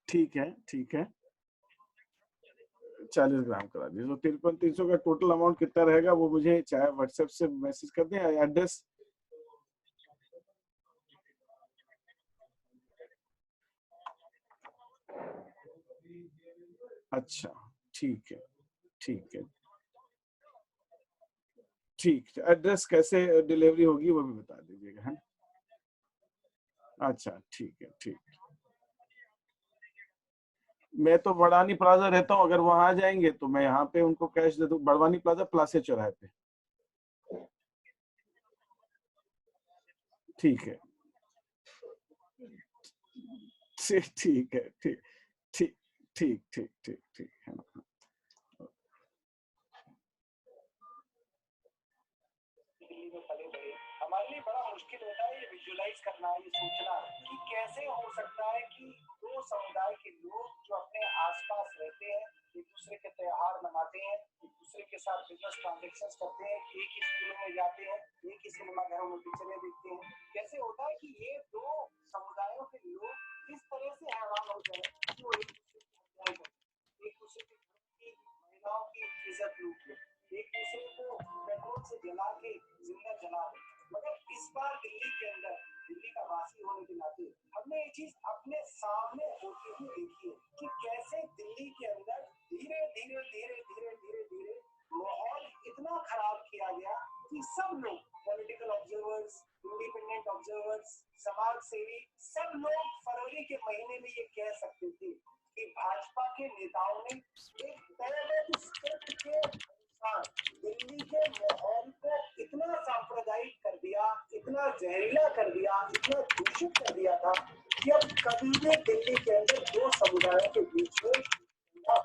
ठीक है, ठीक है। 40 ग्राम करा दीजिए। तो 53,300 का टोटल अमाउंट कितना रहेगा वो मुझे चाहे व्हाट्सएप से मैसेज कर दें या एड्रेस। अच्छा, ठीक है, ठीक है। ठीक है, एड्रेस कैसे डिलीवरी होगी वो भी बता दीजिएगा, है ना? अच्छा, ठीक है, ठीक। मैं तो बड़ानी प्लाजा रहता हूँ, अगर वहाँ आ जाएँगे तो मैं यहाँ पे उनको कैश दे दूँ, बड़वानी प्लाजा प्लासे चौराहे पे। ठीक है। ठीक है, ठीक, ठीक, ठीक, ठीक, ठीक, ठीक, है ना? दिल्ली में पले बड़े, हमारे लिए बड़ा मुश्किल होता है ये विजुअलाइज करना, ये सोचना कि कैसे हो सकता है कि दो समुदाय के लोग जो अपने आसपास रहते हैं, एक दूसरे के त्योहार मनाते हैं, एक दूसरे के साथ बिजनेस ट्रांजेक्शन्स करते हैं, एक ही स्कूलों में जाते हैं, एक ही सिनेमा घरों में पिक्चरें देखते हैं, कैसे होता है कि ये दो समुदायों के लोग इस तरह से हैरान हो जाए कि वो एक दूसरे की हत्याएं करें, एक दूसरे की महिलाओं की इज्जत लूट ले, एक दूसरे को पेट्रोल से जला के जिंदा जला दे। मगर इस बार दिल्ली के अंदर, दिल्ली का वासी होने के नाते, हमने ये चीज अपने सामने होती हुई देखी है कि कैसे दिल्ली के अंदर धीरे धीरे धीरे धीरे धीरे धीरे माहौल इतना खराब किया गया कि सब लोग, पॉलिटिकल ऑब्जर्वर्स, इंडिपेंडेंट ऑब्जर्वर्स, समाज सेवी, सब लोग फरवरी के महीने में ये कह सकते थे कि भाजपा के नेताओं ने एक पैरेलल स्क्रिप्ट के अनुसार दिल्ली के माहौल को इतना सांप्रदायिक कर दिया, इतना जहरीला कर दिया, इतना दूषित कर दिया था कि अब कभी भी दिल्ली के अंदर दो समुदायों के बीच में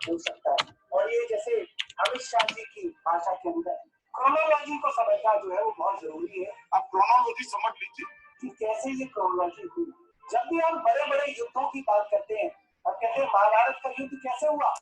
हो सकता है। और ये जैसे अमित शाह जी की भाषा के अंदर क्रोनोलॉजी को समझना जो है वो बहुत जरूरी है। आप क्रोनोलॉजी समझ लीजिए कि कैसे ये क्रोनोलॉजी हुई। जब भी हम बड़े बड़े युद्धों की बात करते हैं, अब कहते हैं महाभारत का युद्ध कैसे हुआ।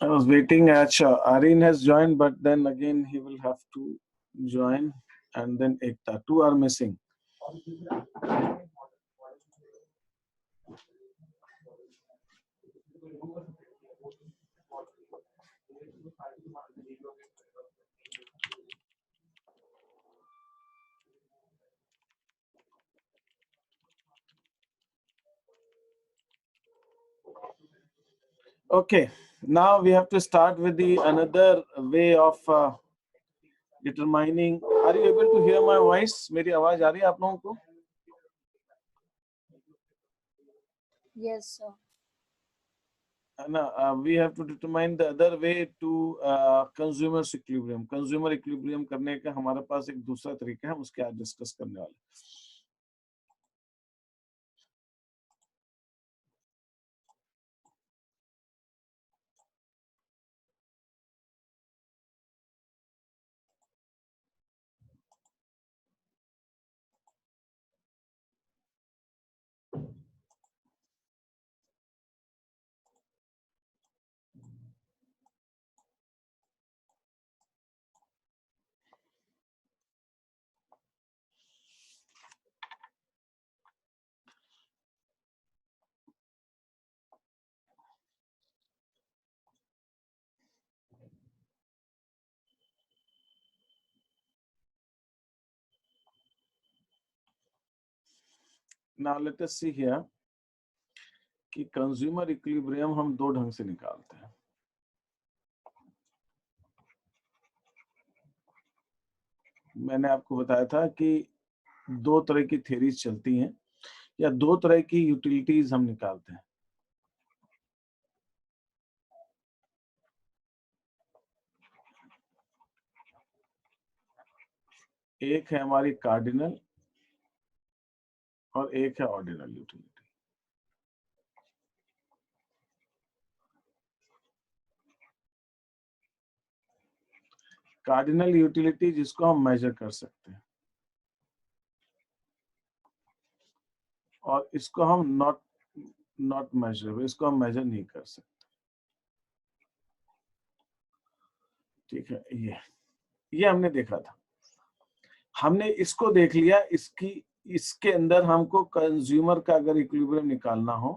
I was waiting. Acha, Areen has joined, but then again he will have to join, and then Ekta. Two are missing. Okay, now we have to start with the another way of determining. Are you able to hear my voice? मेरी आवाज आ रही है आप लोगों को? Yes, sir. We have to determine the other way to consumer equilibrium. Consumer equilibrium करने का हमारे पास एक दूसरा तरीका है, हम उसके आज डिस्कस करने वाले. Now let us see here कि कंज्यूमर इक्विलिब्रियम हम दो ढंग से निकालते हैं. मैंने आपको बताया था कि दो तरह की थ्योरीज चलती हैं या दो तरह की यूटिलिटीज हम निकालते हैं. एक है हमारी कार्डिनल और एक है ऑर्डिनल यूटिलिटी. कार्डिनल यूटिलिटी जिसको हम मेजर कर सकते हैं और इसको हम नॉट मेजरेबल, इसको हम मेजर नहीं कर सकते. ठीक है, ये हमने देखा था. हमने इसको देख लिया. इसके अंदर हमको कंज्यूमर का अगर इक्विलिब्रियम निकालना हो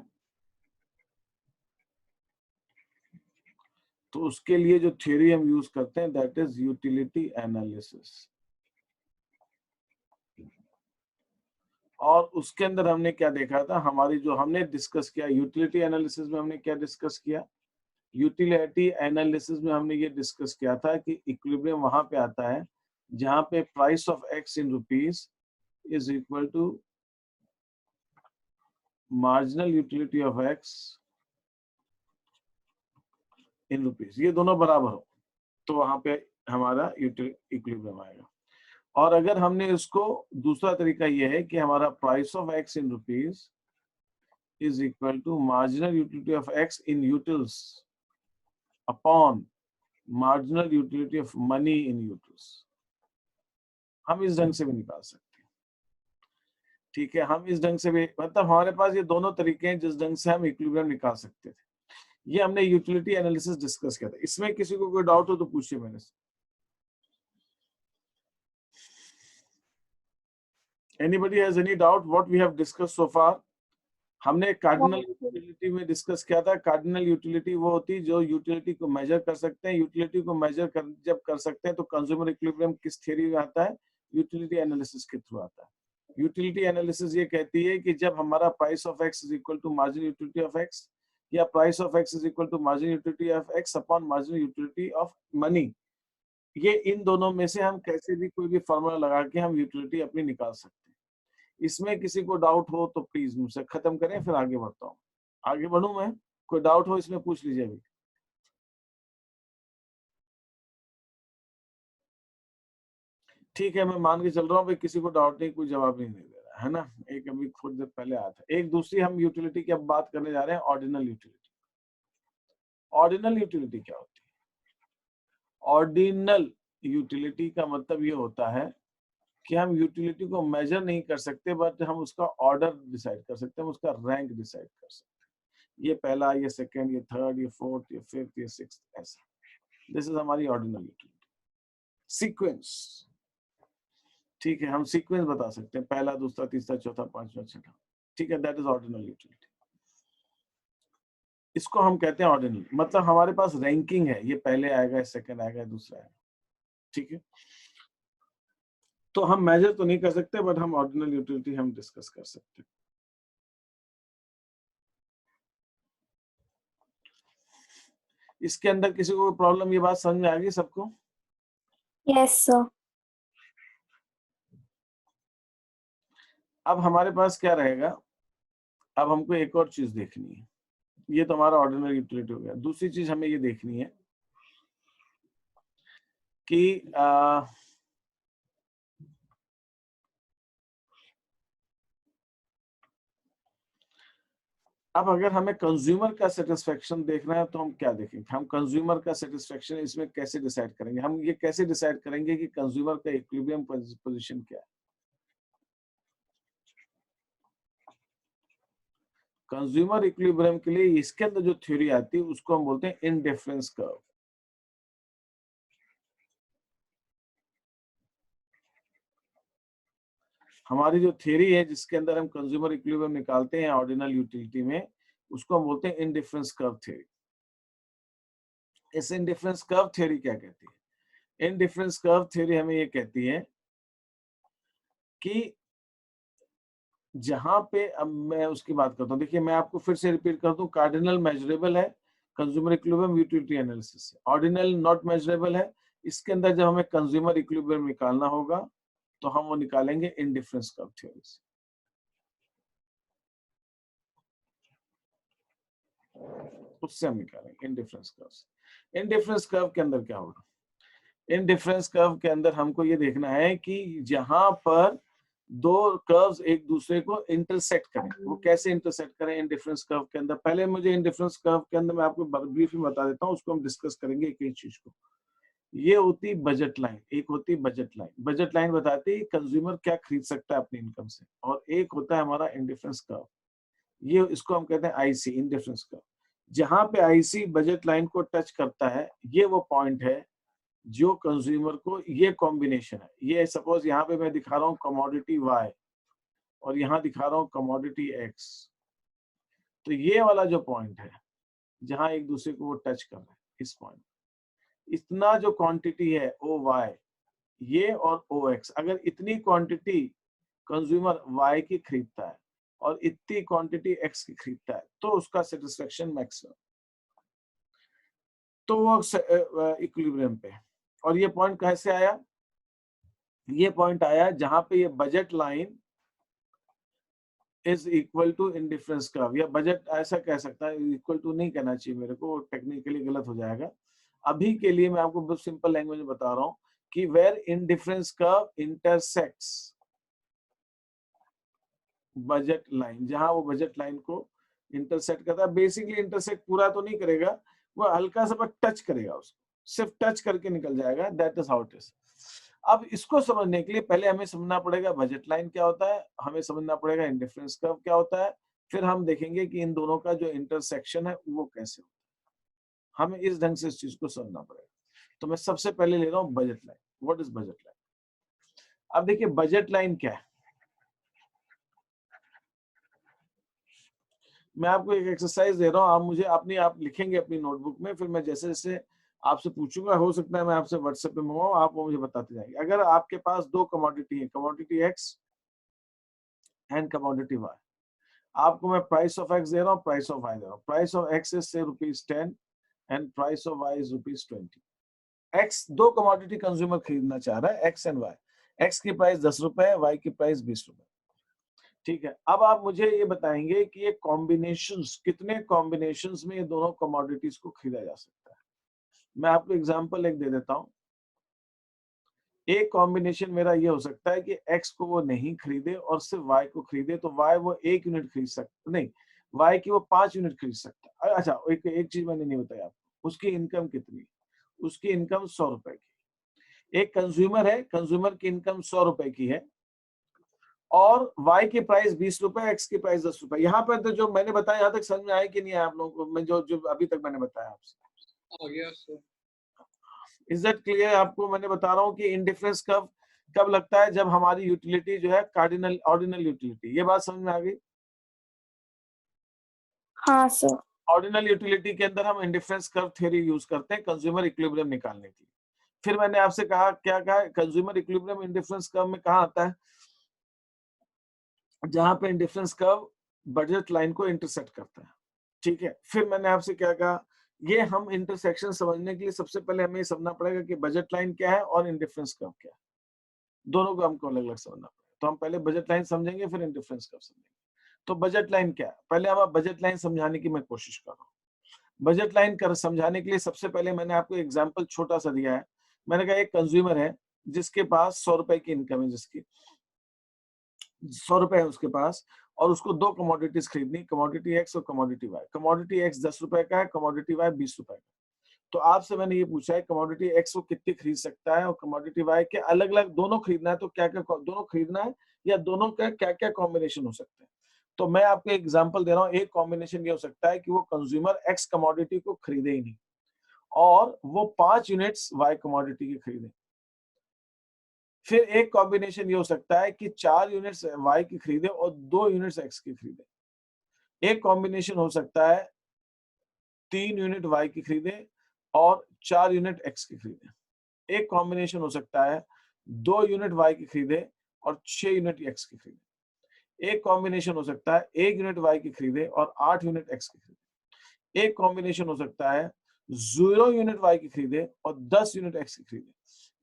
तो उसके लिए जो थ्योरी हम यूज करते हैं दैट इज यूटिलिटी एनालिसिस. और उसके अंदर हमने क्या देखा था, हमारी जो हमने डिस्कस किया यूटिलिटी एनालिसिस में, हमने क्या डिस्कस किया, यूटिलिटी एनालिसिस में हमने ये डिस्कस किया था कि इक्विलिब्रियम वहां पे आता है जहां पे price of x in rupees is equal to marginal utility of x in rupees. ये दोनों बराबर हो तो वहां पे हमारा इक्विलिब्रियम आएगा. और अगर हमने इसको दूसरा तरीका ये है कि हमारा price of x in rupees is equal to marginal utility of x in utils upon marginal utility of money in utils. हम इस ढंग से भी निकाल सकते हैं. ठीक है, हम इस ढंग से भी, मतलब हमारे पास ये दोनों तरीके हैं जिस ढंग से हम इक्विलिब्रियम निकाल सकते थे. ये हमने यूटिलिटी एनालिसिस डिस्कस किया था. इसमें किसी को कोई डाउट हो तो पूछिए मेरे से. Anybody has any doubt what we have discussed so far? हमने कार्डिनल यूटिलिटी में डिस्कस किया था. कार्डिनल यूटिलिटी वो होती है जो यूटिलिटी को मेजर कर सकते हैं. यूटिलिटी को मेजर जब कर सकते हैं तो कंज्यूमर इक्विलिब्रियम किस थ्योरी में आता है, यूटिलिटी एनालिसिस के थ्रू आता है. यूटिलिटी एनालिसिस ये कहती है कि जब हमारा price of X is equal to marginal utility of X या price of X is equal to marginal utility of X upon marginal utility of money, ये इन दोनों में से हम कैसे भी कोई भी फॉर्मूला लगा के हम यूटिलिटी अपनी निकाल सकते हैं. इसमें किसी को डाउट हो तो प्लीज मुझसे खत्म करें, फिर आगे बढ़ता हूँ. आगे बढ़ूं मैं? कोई डाउट हो इसमें पूछ लीजिए अभी. ठीक है, मैं मान के चल रहा हूँ भाई किसी को डाउट नहीं, कोई जवाब नहीं दे रहा है ना. एक अभी खुद देर पहले आया था. एक दूसरी हम यूटिलिटी की अब बात करने जा रहे हैं, ऑर्डिनल यूटिलिटी. ऑर्डिनल यूटिलिटी क्या होती है? ऑर्डिनल यूटिलिटी का मतलब ये होता है कि हम यूटिलिटी को मेजर नहीं कर सकते बट हम उसका ऑर्डर डिसाइड कर सकते हैं, हम उसका रैंक डिसाइड कर सकते हैं. ये पहला, ये सेकंड, ये थर्ड, ये फोर्थ, ये फिफ्थ, ये सिक्स्थ, ऐसा। दिस इज हमारी ऑर्डिनल यूटिलिटी सीक्वेंस। ठीक है, हम सीक्वेंस बता सकते हैं, पहला, दूसरा, तीसरा, चौथा, पांचवा, छठा। ठीक है, दैट इज ऑर्डिनल यूटिलिटी। इसको हम कहते हैं ऑर्डिनल, मतलब हमारे पास रैंकिंग है, ये पहले आएगा, सेकंड आएगा, दूसरा आएगा। ठीक है, तो हम मेजर तो नहीं कर सकते, बट हम ऑर्डिनल यूटिलिटी हम डिस्कस कर सकते हैं। इसके अंदर किसी को प्रॉब्लम, ये बात समझ में आ गई सबको? Yes, sir. अब हमारे पास क्या रहेगा, अब हमको एक और चीज देखनी है। ये तो हमारा ऑर्डिनल यूटिलिटी हो गया। दूसरी चीज हमें ये देखनी है कि अब अगर हमें कंज्यूमर का सेटिस्फेक्शन देखना है तो हम क्या देखेंगे? हम कंज्यूमर का सेटिस्फेक्शन इसमें कैसे डिसाइड करेंगे? हम ये कैसे डिसाइड करेंगे कि कंज्यूमर का इक्विलिब्रियम पोजीशन क्या है? कंज्यूमर इक्विलिब्रियम के लिए इसके अंदर जो थ्योरी आती है उसको हम बोलते हैं इंडिफरेंस कर्व। हमारी जो थ्योरी है जिसके अंदर हम कंज्यूमर इक्विलिब्रियम निकालते हैं ऑर्डिनल यूटिलिटी में, उसको हम बोलते हैं इंडिफरेंस कर्व थ्योरी। इस इंडिफरेंस कर्व थ्योरी क्या कहती है? इंडिफरेंस कर्व थ्योरी हमें ये कहती है कि जहां पे, अब मैं उसकी बात करता हूँ, देखिए मैं आपको फिर से रिपीट कर दूं, कार्डिनल मेजरेबल है कंज्यूमर इक्विलिब्रियम यूटिलिटी एनालिसिस से, ऑर्डिनल नॉट मेजरेबल है। इसके अंदर जब हमें कंज्यूमर इक्विलिब्रियम निकालना होगा तो हम वो निकालेंगे इंडिफरेंस कर्व थ्योरी से। उससे हम निकालेंगे इंडिफरेंस कर्व से। इंडिफरेंस कर्व के अंदर क्या होगा? इंडिफरेंस कर्व के अंदर हमको ये देखना है कि जहां पर दो कर्व्स एक दूसरे को इंटरसेक्ट करें, वो कैसे इंटरसेक्ट करें इंडिफरेंस कर्व के अंदर। पहले मुझे इंडिफरेंस कर्व के अंदर मैं आपको ब्रीफ में बता देता हूँ, उसको हम डिस्कस करेंगे एक एक चीज को। ये होती बजट लाइन, एक होती बजट लाइन। बजट लाइन बताती है कंज्यूमर क्या खरीद सकता है अपनी इनकम से, और एक होता है हमारा इंडिफरेंस कर्व। ये इसको हम कहते हैं आईसी, इंडिफरेंस कर्व। जहां पे आईसी बजट लाइन को टच करता है, ये वो पॉइंट है जो कंज्यूमर को, ये कॉम्बिनेशन है। ये सपोज यहाँ पे मैं दिखा रहा हूँ कमोडिटी वाई और यहाँ दिखा रहा हूँ कमोडिटी एक्स, तो ये वाला जो पॉइंट है जहां एक दूसरे को वो टच कर रहे हैं, इस पॉइंट, इतना जो क्वांटिटी है ओ वाई ये और ओ एक्स, अगर इतनी क्वांटिटी कंज्यूमर वाई की खरीदता है और इतनी क्वांटिटी एक्स की खरीदता है तो उसका सेटिस्फेक्शन मैक्सिमम, तो वो इक्विलिब्रियम पे। और ये पॉइंट कैसे आया? ये पॉइंट आया जहां पे ये budget line is equal to indifference curve, या बजट ऐसा कह सकता है, इक्वल टू नहीं कहना चाहिए मेरे को, टेक्निकली गलत हो जाएगा। अभी के लिए मैं आपको बहुत सिंपल लैंग्वेज में बता रहा हूँ कि where indifference curve intersects budget line, जहां वो बजट लाइन को इंटरसेक्ट करता है। बेसिकली इंटरसेक्ट पूरा तो नहीं करेगा, वो हल्का सा बस टच करेगा, उसको सिर्फ टच करके निकल जाएगा। That is how it is. अब इसको समझने के लिए पहले हमें समझना पड़ेगा बजट लाइन क्या होता है, हमें समझना पड़ेगा इंडिफरेंस कर्व क्या होता है, फिर हम देखेंगे कि इन दोनों का जो इंटरसेक्शन है वो कैसे होता है। हमें इस ढंग से इस चीज को समझना पड़ेगा। तो मैं सबसे पहले ले रहा हूँ budget line. What is budget line? अब देखिए बजट लाइन क्या है। मैं आपको एक एक्सरसाइज दे रहा हूँ, आप मुझे आप लिखेंगे अपनी नोटबुक में, फिर मैं जैसे जैसे आपसे पूछूंगा, हो सकता है मैं आपसे व्हाट्सएप पे मंगवाऊं, आप वो मुझे बताते जाएंगे। अगर आपके पास दो कमोडिटी है, commodity x and commodity y, आपको मैं प्राइस ऑफ एक्स दे रहा हूँ, प्राइस ऑफ वाई दे रहा हूँ। प्राइस ऑफ एक्स इज से ₹10 and price of y is ₹20। X, दो कमोडिटी कंज्यूमर खरीदना चाह रहा है, एक्स एंड वाई। एक्स की प्राइस ₹10 है, वाई की प्राइस ₹20। ठीक है, अब आप मुझे ये बताएंगे कि ये कॉम्बिनेशंस, कितने कॉम्बिनेशंस में ये दोनों कमोडिटीज को खरीदा जा सकता है। मैं आपको एग्जांपल एक दे देता हूं। एक कॉम्बिनेशन मेरा ये हो सकता है कि एक्स को वो नहीं खरीदे और सिर्फ वाई को खरीदे, तो वाई वो 1 यूनिट खरीद सकता, नहीं, वाई की वो 5 यूनिट खरीद सकता है। अच्छा, एक चीज मैंने नहीं बताया आपको, उसकी इनकम कितनी? उसकी इनकम ₹100 की। एक कंज्यूमर है, कंज्यूमर की इनकम ₹100 की है, और y की प्राइस 20 रुपए, x की प्राइस 10 रुपए। यहाँ पर तो जो मैंने बताया यहाँ तक समझ में आया कि नहीं आया आप लोगों को, मैं जो जो अभी तक मैंने बताया आपसे? Yes sir. Is that clear? आपको मैंने बता रहा हूँ कि इंडिफरेंस कब कब लगता है, जब हमारी यूटिलिटी जो है कार्डिनल ऑर्डिनल यूटिलिटी। ये बात समझ में आ गई? हाँ सर। ऑर्डिनल यूटिलिटी के अंदर हम इंडिफरेंस कर्व थ्योरी यूज करते हैं कंज्यूमर इक्विलिब्रियम निकालने के लिए। फिर मैंने आपसे कहा, क्या कहा, कंज्यूमर इक्विलिब्रियम इंडिफरेंस कर्व में कहाँ आता है? जहां पे इंडिफरेंस कर्व बजट लाइन को इंटरसेक्ट करता है। ठीक है, फिर मैंने आपसे क्या कहा, ये हम इंटरसेक्शन समझने के लिए सबसे पहले हमें समझना पड़ेगा कि बजट लाइन क्या है और इंडिफरेंस कर्व क्या है। दोनों को हमको अलग अलग समझना पड़ेगा। तो हम पहले बजट लाइन समझेंगे, फिर इंडिफरेंस कर्व समझेंगे। तो बजट लाइन क्या है, पहले हम बजट लाइन समझाने की मैं कोशिश कर रहा हूँ। बजट लाइन कर समझाने के लिए सबसे पहले मैंने आपको एग्जांपल छोटा सा दिया है। मैंने कहा एक कंज्यूमर है जिसके पास 100 रुपए की इनकम है, जिसकी 100 रुपए है उसके पास, और उसको दो कमोडिटीज खरीदनी, कमोडिटी एक्स और कमोडिटी वाई। कमोडिटी एक्स 10 रुपए का है, कमोडिटी वाई 20 रुपए का। तो आपसे मैंने ये पूछा है कमोडिटी एक्स को कितनी खरीद सकता है और कमोडिटी वाई के अलग अलग दोनों खरीदना है, तो क्या क्या दोनों खरीदना है या दोनों का क्या क्या कॉम्बिनेशन हो सकते हैं। तो मैं आपको एग्जांपल दे रहा हूँ। एक कॉम्बिनेशन ये हो सकता है कि वो कंज्यूमर एक्स कमोडिटी को खरीदे ही नहीं और वो 5 यूनिट्स वाई कमोडिटी की खरीदे। फिर एक कॉम्बिनेशन ये हो सकता है कि 4 यूनिट्स वाई की खरीदे और 2 यूनिट्स एक्स की खरीदे। एक कॉम्बिनेशन हो सकता है 3 यूनिट वाई की खरीदे और 4 यूनिट एक्स की खरीदे। एक कॉम्बिनेशन हो सकता है 2 यूनिट वाई की खरीदे और 6 यूनिट एक्स की खरीदे। एक कॉम्बिनेशन हो सकता है 1 यूनिट वाई की खरीदे और 8 यूनिट एक्स की खरीदे। एक कॉम्बिनेशन हो सकता है 0 यूनिट वाई की खरीदे और 10 यूनिट एक्स की खरीदे।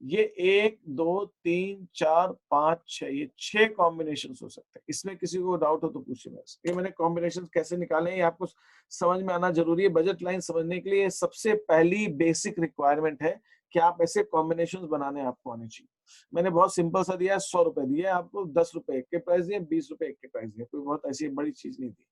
ये 1 2 3 4 5 6, ये 6 कॉम्बिनेशन हो सकते हैं। इसमें किसी को डाउट हो तो पूछिए मेरे से। ये मैंने कॉम्बिनेशन कैसे निकाले हैं ये आपको समझ में आना जरूरी है। बजट लाइन समझने के लिए सबसे पहली बेसिक रिक्वायरमेंट है कि आप ऐसे कॉम्बिनेशन बनाने आपको आने चाहिए। मैंने बहुत सिंपल सा दिया है, 100 रुपए दिए आपको, 10 रुपए एक के प्राइस दिए, 20 रुपए एक के प्राइस दिए, कोई बहुत ऐसी बड़ी चीज नहीं दी।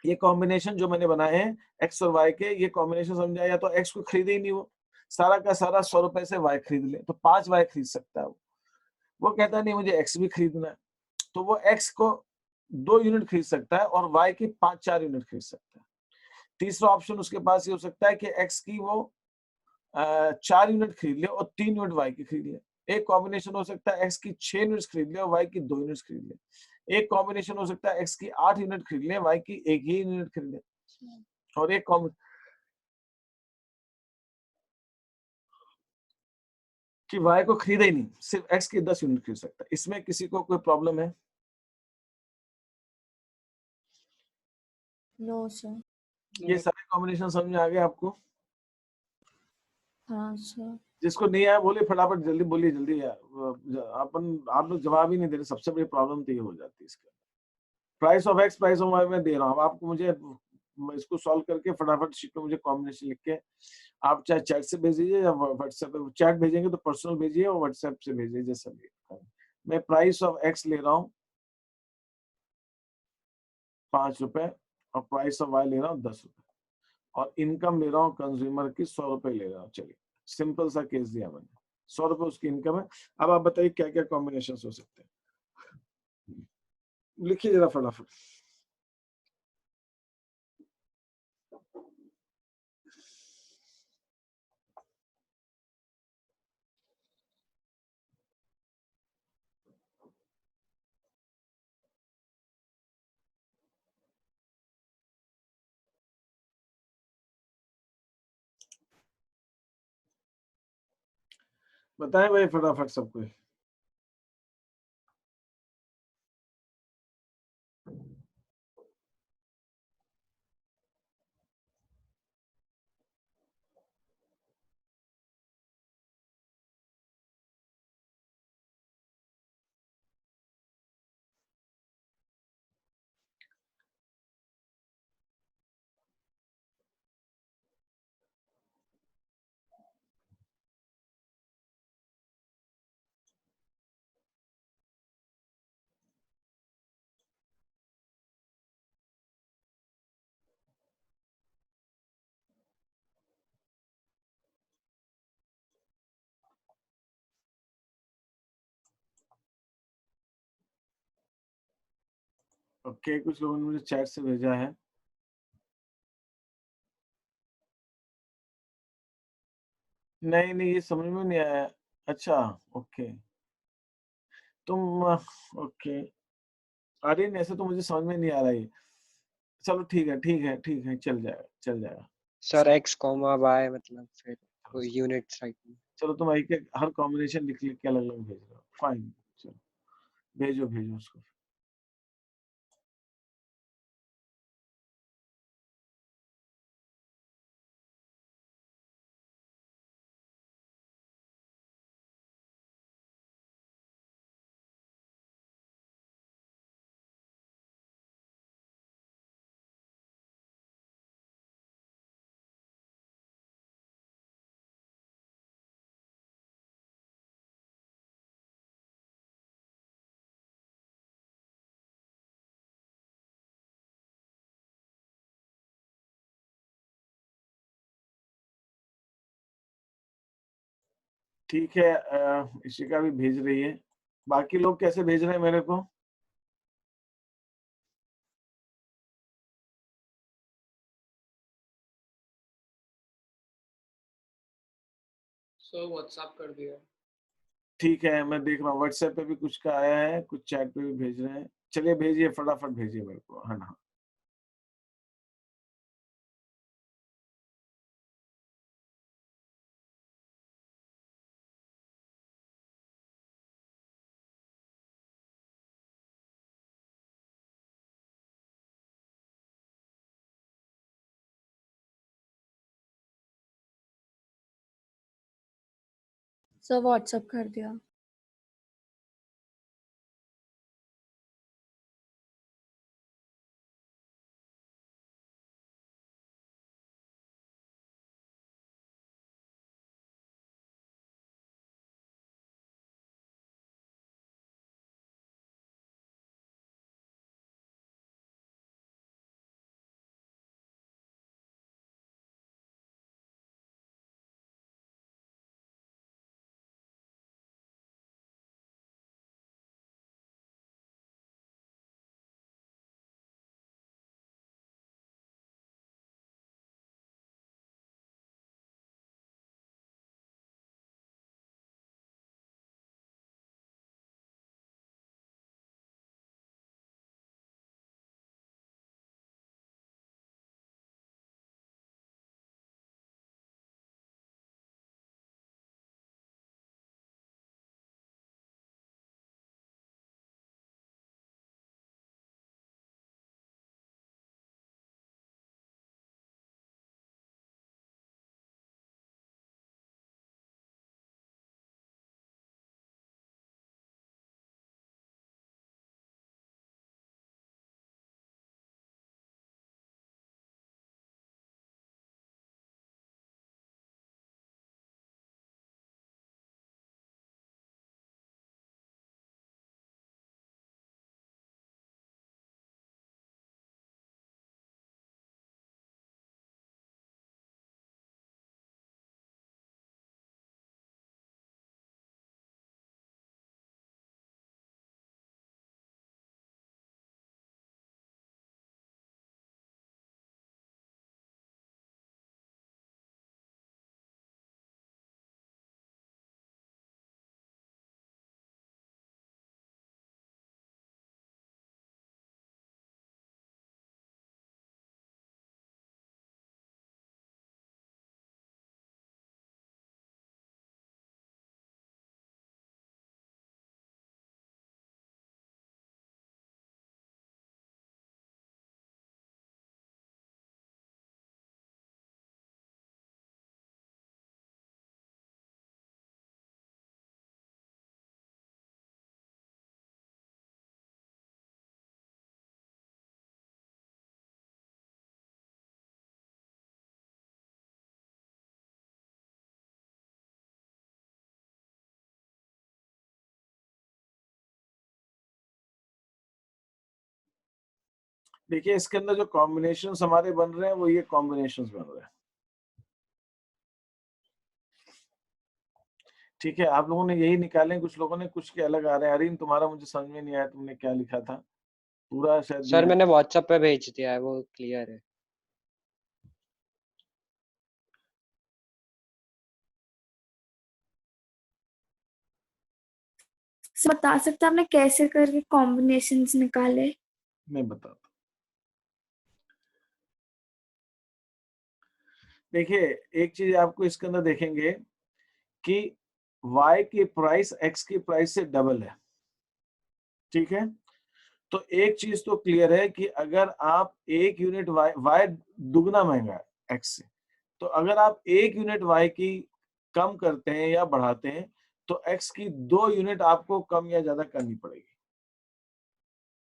ये कॉम्बिनेशन जो मैंने बनाए हैं एक्स और वाई के, ये कॉम्बिनेशन समझ आया। तो एक्स को खरीदे ही नहीं, वो सारा का सारा 100 रुपए से वाई खरीद ले, तो 5 वाई खरीद सकता है वो कहता है नहीं मुझे एक्स भी खरीदना है, तो वो एक्स को 2 यूनिट खरीद सकता है और वाई की 5-4 यूनिट खरीद सकता है। तीसरा ऑप्शन उसके पास ये हो सकता है कि एक्स की वो 4 यूनिट खरीद ले और 3 यूनिट वाई की खरीद ले। एक कॉम्बिनेशन हो सकता है एक्स की 6 यूनिट्स खरीद ले और वाई की 2 यूनिट्स खरीद ले। एक कॉम्बिनेशन हो सकता है एक्स की 8 यूनिट खरीद ले, वाई की 1 ही यूनिट खरीद ले। और एक कि वाई को खरीदे ही नहीं, सिर्फ एक्स की 10 यूनिट खरीद सकता है। इसमें किसी को कोई प्रॉब्लम है? No sir. ये सारे कॉम्बिनेशन समझ में आ गए आपको? हाँ सर। जिसको नहीं आया बोले फटाफट, जल्दी बोलिए, जल्दी यार। आप लोग जवाब ही नहीं दे रहे, सबसे बड़ी प्रॉब्लम तो ये हो जाती है इसका। Price of x price of y में दे रहा हूँ आपको, मुझे इसको सॉल्व करके फटाफट शीट पे मुझे कॉम्बिनेशन लिख के आप चाहे चैट से भेज दीजिए या व्हाट्सएप पे। चैट भेजेंगे तो पर्सनल भेजिए और व्हाट्सएप से भेजिए जैसा भी। मैं प्राइस ऑफ एक्स ले रहा हूँ 5 रुपए और प्राइस ऑफ वाई ले रहा हूँ 10 रुपए और इनकम ले रहा हूँ कंज्यूमर की 100 रुपए ले रहा हूँ। चलिए सिंपल सा केस दिया मैंने, 100 रुपए उसकी इनकम है। अब आप बताइए क्या क्या कॉम्बिनेशन हो सकते हैं, लिखिए जरा फटाफट। बताएं भाई फटाफट सबको। ओके, कुछ लोगों ने मुझे चैट से भेजा है। नहीं, नहीं, ये समझ में नहीं आया। अच्छा, ओके। तुम ओके। आर्यन, ऐसे तो मुझे समझ में नहीं आ रहा ये। चलो ठीक है, ठीक है, ठीक है, चल जाएगा, चल जाएगा। सर x कॉमा y मतलब फिर कोई यूनिट्स राइट। चलो तुम आई के हर कॉम्बिनेशन लिख लिख के अलग-अलग भेज रहे हो। फाइन, चलो भेजो, भेजो उसको। ठीक है, इशिका भी भेज रही है। बाकी लोग कैसे भेज रहे हैं मेरे को? सर व्हाट्सएप कर दिया। ठीक है, मैं देख रहा हूँ व्हाट्सएप पे भी कुछ का आया है, कुछ चैट पे भी भेज रहे हैं। चलिए भेजिए, फटाफट भेजिए मेरे को, है ना? सर व्हाट्सएप कर दिया। देखिए, इसके अंदर जो कॉम्बिनेशंस हमारे बन रहे हैं वो ये कॉम्बिनेशंस बन रहे हैं। ठीक है, आप लोगों ने यही निकाले, कुछ लोगों ने कुछ के अलग आ रहे हैं। अरिन, तुम्हारा मुझे समझ में नहीं आया, तुमने क्या लिखा था? पूरा शायद सर मैंने व्हाट्सएप पे भेज दिया है, वो क्लियर है। बता सकते हैं आपने कैसे करके कॉम्बिनेशंस निकाले? मैं बताता। देखिए एक चीज आपको इसके अंदर देखेंगे कि y की प्राइस x की प्राइस से डबल है, ठीक है। तो एक चीज तो क्लियर है कि अगर आप एक यूनिट y दुगना महंगा है x से, तो अगर आप एक यूनिट y की कम करते हैं या बढ़ाते हैं तो x की 2 यूनिट आपको कम या ज्यादा करनी पड़ेगी,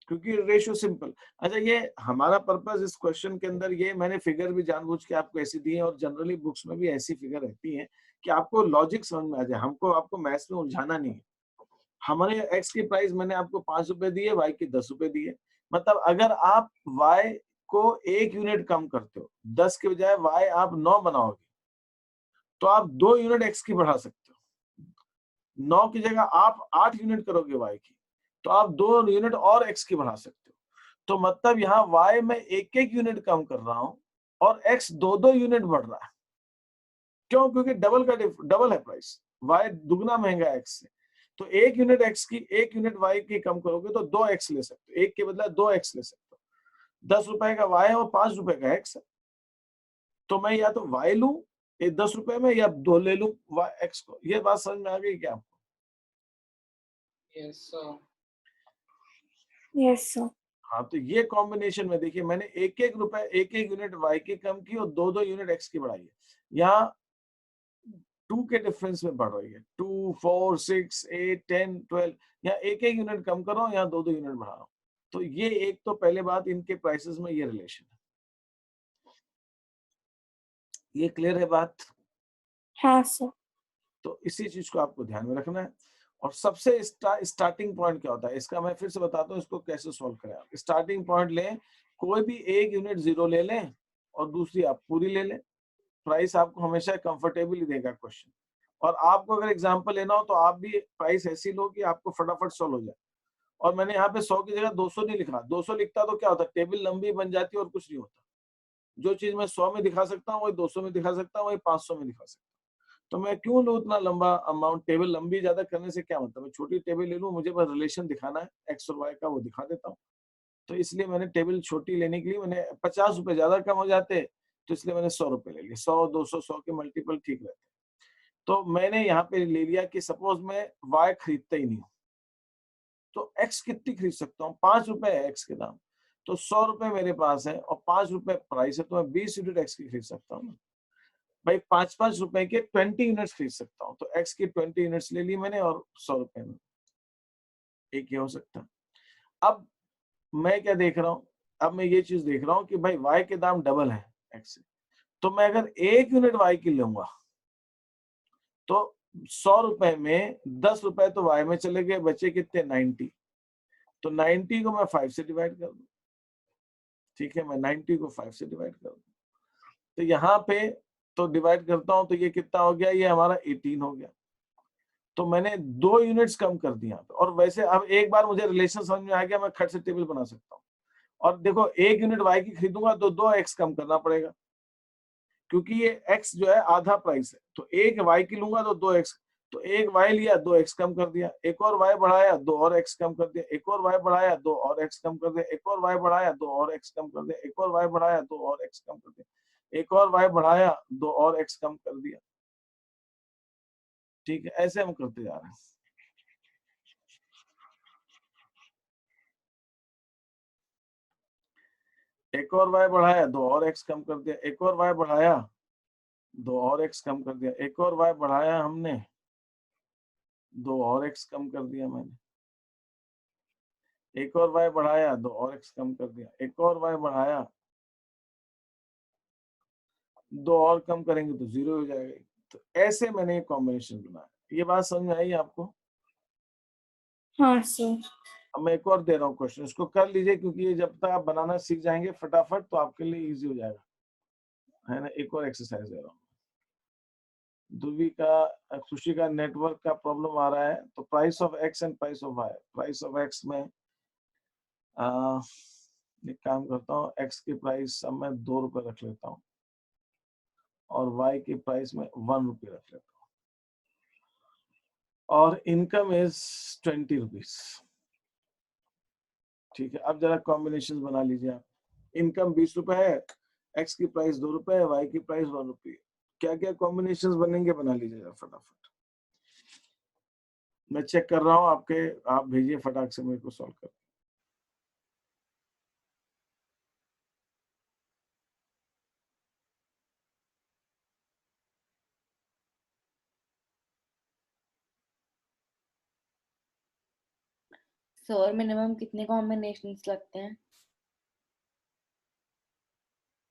क्योंकि रेशियो सिंपल। अच्छा ये हमारा पर्पस इस क्वेश्चन के अंदर, ये मैंने फिगर भी जानबूझ के आपको ऐसी दी है और जनरली बुक्स में भी ऐसी फिगर रहती है कि आपको लॉजिक समझ में आ जाए, हमको आपको मैथ्स में उलझाना नहीं है। हमारे एक्स की प्राइस मैंने आपको 5 रुपए दी है, वाई की 10 रुपए दी है। मतलब अगर आप वाई को 1 यूनिट कम करते हो, 10 के बजाय वाई आप 9 बनाओगे, तो आप 2 यूनिट एक्स की बढ़ा सकते हो। 9 की जगह आप 8 यूनिट करोगे वाई की, तो आप 2 यूनिट और एक्स की बढ़ा सकते हो। तो मतलब यहाँ y में एक एक यूनिट कम कर रहा हूं और x 2-2 यूनिट बढ़ रहा है। क्यों? क्योंकि डबल है प्राइस, y दुगना महंगा है x से। तो 1 यूनिट x की 1 यूनिट y की कम करोगे तो 2x ले सकते हो, 1 के बदले 2x ले सकते हो। 10 रुपए का y है और 5 रुपए का x है, तो मैं या तो y लूं 10 रुपए में या 2 ले लूं x को। ये बात समझ में आ गई क्या आपको? Yes sir. Yes sir. हाँ, तो ये कॉम्बिनेशन में देखिए मैंने एक एक रुपए एक एक यूनिट y की कम की और 2-2 यूनिट x की बढ़ाई है। यहाँ 2 के डिफरेंस में बढ़ रही है, 2, 4, 6, 8, 10, 12, यहाँ एक एक यूनिट कम कर रहा हूँ, यहाँ 2-2 यूनिट बढ़ा रहा हूँ। तो ये एक तो पहले बात, इनके प्राइसेस में ये रिलेशन है। ये क्लियर है बात? हाँ सर। तो इसी चीज को आपको ध्यान में रखना है। और सबसे स्टार्टिंग पॉइंट क्या होता है इसका, मैं फिर से बताता हूँ इसको कैसे सॉल्व करें। आप स्टार्टिंग पॉइंट लें, कोई भी एक यूनिट 0 ले लें और दूसरी आप पूरी ले लें। प्राइस आपको हमेशा कंफर्टेबली देगा क्वेश्चन। और आपको अगर एग्जांपल लेना हो तो आप भी प्राइस ऐसी लो कि आपको फटाफट सॉल्व हो जाए। और मैंने यहाँ पे 100 की जगह 200 नहीं लिखा। 200 लिखता तो क्या होता, टेबल लंबी बन जाती और कुछ नहीं होता। जो चीज मैं 100 में दिखा सकता हूँ वही 200 में दिखा सकता हूँ, वही 500 में दिखा सकता हूँ। तो मैं क्यों लूं इतना लंबा अमाउंट? टेबल लंबी ज्यादा करने से क्या मतलब, मैं छोटी टेबल ले लूं, मुझे बस रिलेशन दिखाना है एक्स और वाई का, वो दिखा देता हूँ। तो इसलिए मैंने टेबल छोटी लेने के लिए मैंने 50 रुपए ज्यादा कम हो जाते, तो इसलिए मैंने 100 रुपए ले लिए। 100, 200, 100 के मल्टीपल ठीक रहते। तो मैंने यहाँ पे ले लिया कि सपोज मैं वाई खरीदता ही नहीं हूँ, तो एक्स कितनी खरीद सकता हूँ? 5 रुपए है एक्स के दाम, तो 100 रुपए मेरे पास है और 5 रुपए प्राइस है, तो मैं 20 यूनिट एक्स की खरीद सकता हूँ। भाई 5-5 रुपए के 20 यूनिट्स खरीद सकता हूँ, तो एक्स की 20 यूनिट्स ले ली मैंने और 100 रुपए में एक ही हो सकता। अब मैं क्या देख रहा हूँ, अब मैं ये चीज देख रहा हूँ कि भाई वाई के दाम डबल है एक्स से, तो मैं अगर 1 यूनिट वाई की लूंगा तो 100 रुपए में 10 रुपए तो वाई में चले गए, बचे कितने? 90। तो 90 को मैं 5 से डिवाइड कर दूं, ठीक है, मैं 90 को 5 से डिवाइड कर दूं, तो यहाँ पे तो डिवाइड करता हूं तो ये कितना हो गया? ये हमारा 18 हो गया। तो मैंने 2 यूनिट्स कम कर दिया। और वैसे अब एक बार मुझे रिलेशन समझ में आ गया, मैं खट से टेबल बना सकता हूँ। और देखो 1 यूनिट वाई की खरीदूंगा तो 2 एक्स कम करना पड़ेगा, क्योंकि ये एक्स जो है आधा प्राइस है। तो 1 वाई की लूंगा तो 2 एक्स, तो 1 वाई लिया 2 एक्स कम कर दिया, एक और वाई बढ़ाया 2 और एक्स कम कर दिया, एक और वाई बढ़ाया 2 और एक्स कम कर दिया, एक और वाई बढ़ाया 2 और एक्स कम कर दिया, एक और वाई बढ़ाया 2 और एक्स कम कर दिया, एक और वाई बढ़ाया 2 और एक्स कम कर दिया। ठीक है, ऐसे हम करते जा रहे हैं। एक और वाई बढ़ाया 2 और एक्स कम कर दिया, एक और वाई बढ़ाया 2 और एक्स कम कर दिया, एक और वाई बढ़ाया हमने 2 और एक्स कम कर दिया मैंने, एक और वाई बढ़ाया 2 और एक्स कम कर दिया, एक और वाई बढ़ाया 2 और कम करेंगे तो 0 हो जाएगा। तो ऐसे मैंने एक कॉम्बिनेशन बनाया। ये बात समझ में आई आपको? हाँ सर। अब मैं एक और दे रहा हूँ क्वेश्चन, इसको कर लीजिए, क्योंकि ये जब तक आप बनाना सीख जाएंगे फटाफट तो आपके लिए इजी हो जाएगा, है ना। एक और एक्सरसाइज दे रहा हूँ। ध्रुवी का, खुशी का नेटवर्क का प्रॉब्लम आ रहा है, तो price of x and price of y. Price of x में एक काम करता हूँ, एक्स की प्राइस अब मैं 2 रुपए रख लेता हूँ और वाई की प्राइस में 1 रुपये रख लेता हूँ और इनकम इज 20 रुपीज। ठीक है, अब जरा कॉम्बिनेशन बना लीजिए आप। इनकम 20 रुपए है, एक्स की प्राइस 2 रुपए है, वाई की प्राइस 1 रुपये। क्या क्या कॉम्बिनेशन बनेंगे बना लीजिए फटाफट। मैं चेक कर रहा हूँ आपके, आप भेजिए फटाक से मेरे को सॉल्व कर। सर मिनिमम कितने कॉम्बिनेशंस लगते हैं?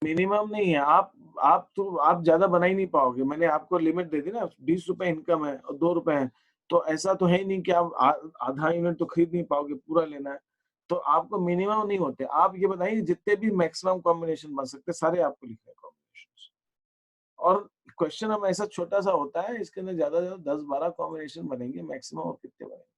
मिनिमम नहीं है, आप ज्यादा बना ही नहीं पाओगे। मैंने आपको लिमिट दे दी ना, 20 रुपए इनकम है और 2 रुपए है, तो ऐसा तो है ही नहीं कि आप आधा यूनिट तो खरीद नहीं पाओगे, पूरा लेना है। तो आपको मिनिमम नहीं होते। आप ये बताइए जितने भी मैक्सिमम कॉम्बिनेशन बन सकते हैं सारे आपको लिखने हैं कॉम्बिनेशन। और क्वेश्चन हम ऐसा छोटा सा होता है, इसके अंदर ज्यादा से ज्यादा 10-12 कॉम्बिनेशन बनेंगे मैक्सिमम, और कितने बनेंगे।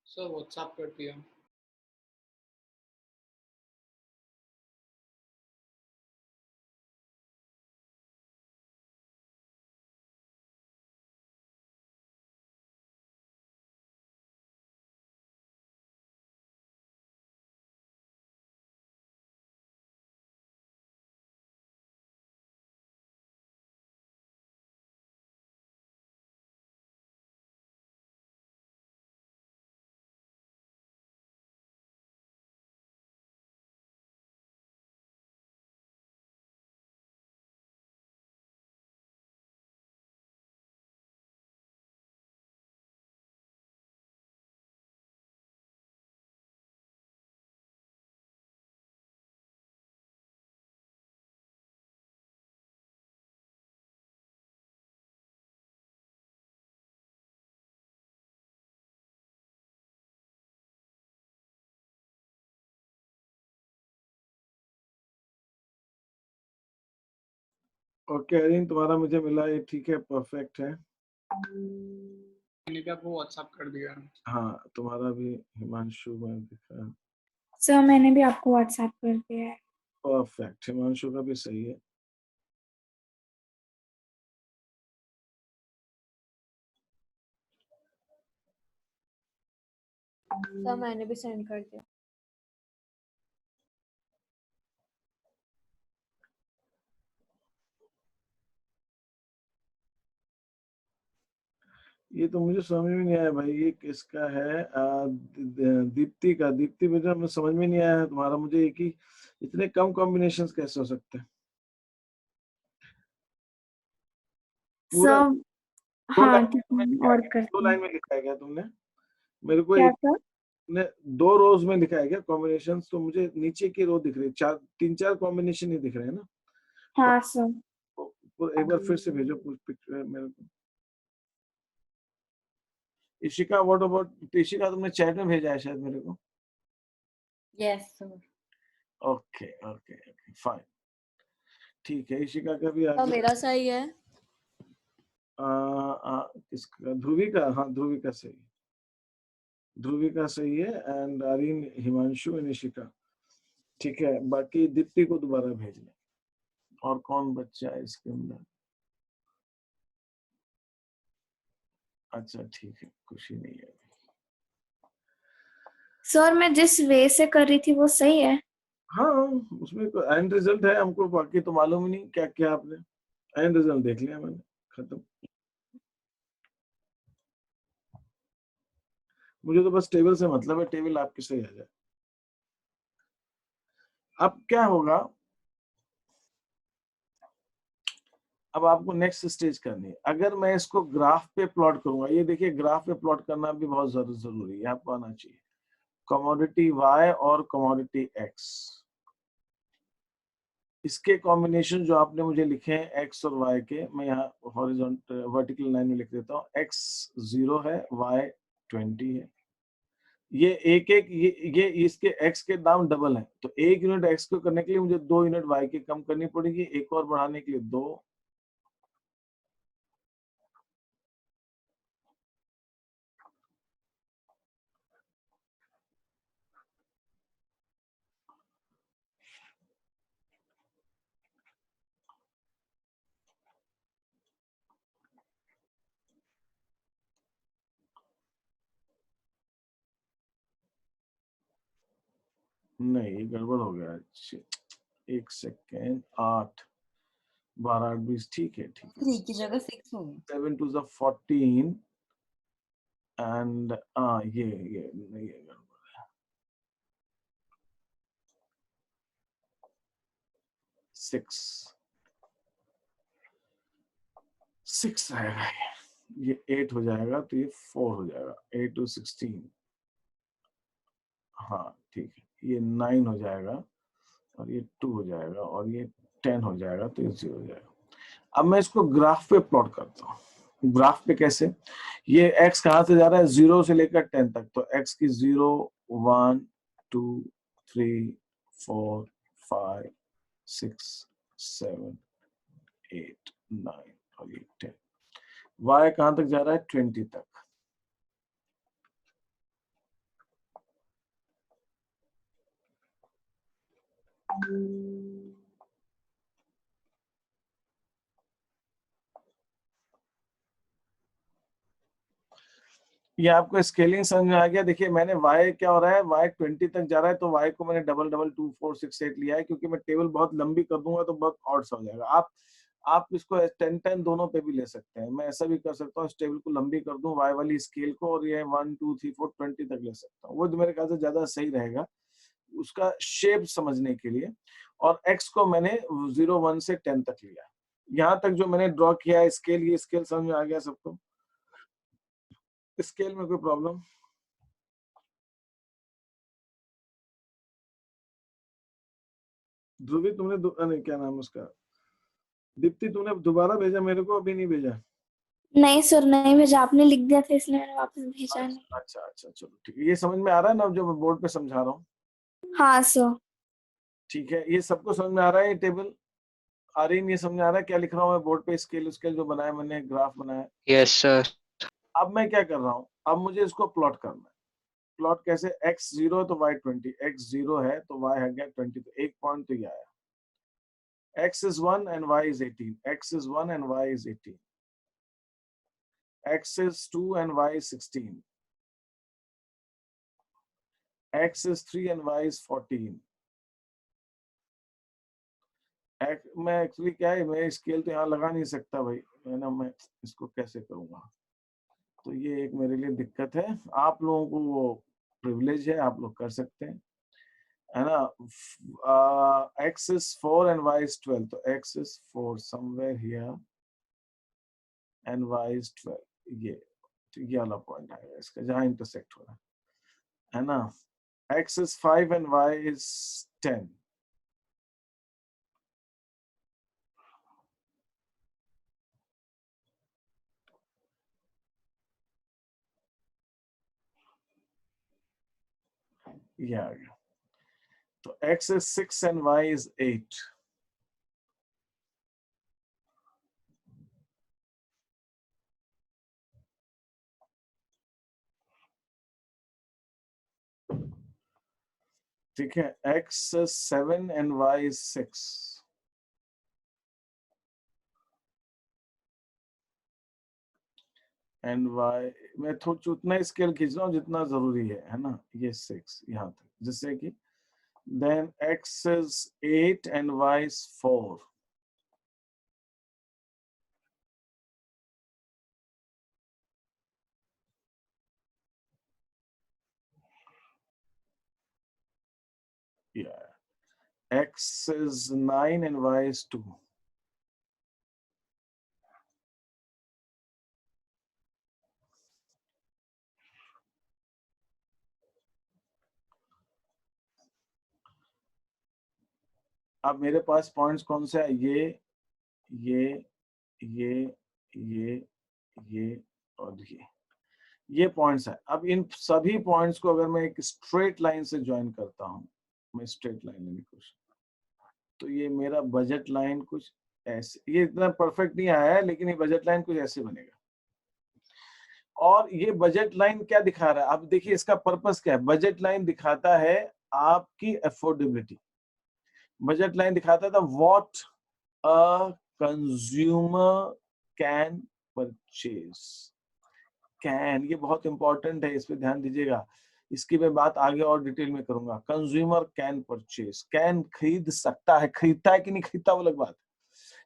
सर व्हाट्सएप कर दिया। ओके अरिन, तुम्हारा मुझे मिला, ये ठीक है, परफेक्ट है। मैंने भी आपको व्हाट्सएप कर दिया। हाँ, तुम्हारा भी हिमांशु में दिख रहा है। सर मैंने भी आपको व्हाट्सएप कर दिया है। परफेक्ट, हिमांशु का भी सही है। सर मैंने भी सेंड कर दिया। ये तो मुझे समझ में नहीं आया भाई, ये किसका है? दीप्ति का। दीप्ति बेटा, मुझे समझ में नहीं आया तुम्हारा, मुझे एक ही, इतने कम कॉम्बिनेशंस कैसे हो सकते हैं? पूरा सर दो हाँ लाइन ठीक में है, लिखा है और क्या? करते 2 हैं। लाइन में लिखा है क्या तुमने? मेरे को क्या एक सर? ने 2 रोज में लिखा है क्या कॉम्बिनेशंस? तो मुझे नीचे की रो दिख रही है, 3-4 कॉम्बिनेशन ही दिख रहे हैं ना। हाँ सर। एक बार फिर से भेजो पिक्चर मेरे को। Ishika, what about Ishika? तुमने चैट में भेजा है शायद मेरे को। Yes sir. Okay okay okay fine, ठीक है। इशिका का भी आ सर गया। मेरा सही है। किसका? ध्रुवी का? हाँ ध्रुवी का सही, ध्रुवी का सही है। एंड आर्यन, हिमांशु, निशिका, ठीक है। बाकी दीप्ति को दोबारा भेजना। और कौन बच्चा है इसके अंदर? अच्छा ठीक है, खुशी नहीं है। सर मैं जिस वे से कर रही थी वो सही है? हाँ, उसमें तो एंड रिजल्ट है, हमको बाकी तो मालूम ही नहीं क्या क्या आपने। एंड रिजल्ट देख लिया मैंने, खत्म। मुझे तो बस टेबल से मतलब है, टेबल आपकी सही आ जाए। अब क्या होगा, अब आपको नेक्स्ट स्टेज करनी है। अगर मैं इसको ग्राफ पे प्लॉट करूंगा, ये देखिए ग्राफ पे प्लॉट करना भी बहुत जरूरी है, आपको आना चाहिए। कमोडिटी Y और कमोडिटी X, इसके कॉम्बिनेशन जो आपने मुझे लिखे हैं X और Y के, मैं यहाँ हॉरिजॉन्टल वर्टिकल लाइन में लिख देता हूँ। X 0 है, Y 20 है। ये एक एक ये इसके X के दाम डबल है, तो 1 यूनिट X को करने के लिए मुझे 2 यूनिट Y की कम करनी पड़ेगी, एक और बढ़ाने के लिए 2। नहीं, गड़बड़ हो गया। 1 सेकेंड, 8 12 8 20, ठीक है, ठीक है। 3 की जगह 6 होगी। 7 2 14 एंड ये नहीं है, गड़बड़ है। 6 आएगा, ये 8 हो जाएगा, तो ये 4 हो जाएगा। 8 to 16, हाँ ठीक है। ये 9 हो जाएगा, और ये 2 हो जाएगा, और ये 10 हो जाएगा, तो ये 0 हो जाएगा। अब मैं इसको ग्राफ पे प्लॉट करता हूँ। ग्राफ पे कैसे, ये x कहाँ से जा रहा है, 0 से लेकर 10 तक, तो x की 0 1 2 3 4 5 6 7 8 9 और ये 10। y कहाँ तक जा रहा है, 20 तक। ये आपको स्केलिंग समझ में आ गया। देखिए मैंने y क्या हो रहा है, y 20 तक जा रहा है, तो y को मैंने डबल 2 4 6 8 लिया है, क्योंकि मैं टेबल बहुत लंबी कर दूंगा तो बहुत ऑड सा हो जाएगा। आप इसको 10 10 दोनों पे भी ले सकते हैं। मैं ऐसा भी कर सकता हूँ, इस टेबल को लंबी कर दूं y वाली स्केल को, और ये 1 2 3 4 20 तक ले सकता हूँ। वो मेरे ख्याल से ज्यादा सही रहेगा उसका शेप समझने के लिए। और x को मैंने 0 1 से 10 तक लिया। यहाँ तक जो मैंने ड्रॉ किया है स्केल, ये स्केल समझ में आ गया सबको? स्केल में कोई प्रॉब्लम? ध्रुवी तुमने नहीं, क्या नाम उसका, दीप्ति तुमने दोबारा भेजा मेरे को, अभी नहीं भेजा? नहीं सर, नहीं भेजा, आपने लिख दिया था इसलिए मैंने वापस भेजा नहीं। अच्छा अच्छा, चलो ठीक है। ये समझ में आ रहा है ना जो मैं बोर्ड पे समझा रहा हूँ? हाँ सर। ठीक है, ये सबको समझ में आ रहा है? ये टेबल आर्यन, ये समझ में आ रहा है क्या लिख रहा हूँ मैं बोर्ड पे? स्केल जो बनाया मैंने, ग्राफ बनाया। Yes sir. अब मैं क्या कर रहा हूँ, अब मुझे इसको प्लॉट करना है। प्लॉट कैसे, x 0 तो y 20, x 0 है तो y है गया 20, तो एक पॉइंट तो ये आया। x is 1 and y is 18, x is 1 and y is 18, x is 2 and y is 16, x is 3 and y is 14। मैं एक्चुअली क्या है, मैं स्केल तो यहाँ लगा नहीं सकता भाई, है ना, मैं इसको कैसे करूँगा? तो ये एक मेरे लिए दिक्कत है। आप लोगों को वो प्रिविलेज है, आप लोग कर सकते हैं, है ना। x is 4 and y is 12, तो x is 4 somewhere here and y is 12, ये तो ये वाला पॉइंट आएगा इसका, जहाँ इंटरसेक्ट हो रहा है ना। x is 5 and y is 10, ये आ गया। तो x is 6 and y is 8, ठीक है। x is 7 and y is 6, and y मैं थोड़ा उतना स्केल खींच रहा हूँ जितना जरूरी है ना। ये 6 यहाँ तक, जिससे कि then x is 8 and y is 4, yeah, x is 9 and y is 2, अब मेरे पास पॉइंट्स कौन से है, ये ये और ये पॉइंट्स है। अब इन सभी पॉइंट्स को अगर मैं एक स्ट्रेट लाइन से ज्वाइन करता हूं, मैं स्ट्रेट लाइन लेने की कोशिश, तो ये मेरा बजट लाइन कुछ ऐसे, ये इतना परफेक्ट नहीं आया है लेकिन ये बजट लाइन कुछ ऐसे बनेगा। और ये बजट लाइन क्या दिखा रहा है, अब देखिए इसका पर्पस क्या है। बजट लाइन दिखाता है आपकी अफोर्डेबिलिटी। बजट लाइन दिखाता था what a consumer can purchase. Can, ये बहुत इंपॉर्टेंट है, इस पे ध्यान दीजिएगा। इसकी मैं बात आगे और डिटेल में करूंगा। कंज्यूमर कैन परचेज, कैन खरीद सकता है, खरीदता है कि नहीं खरीदता वो अलग बात।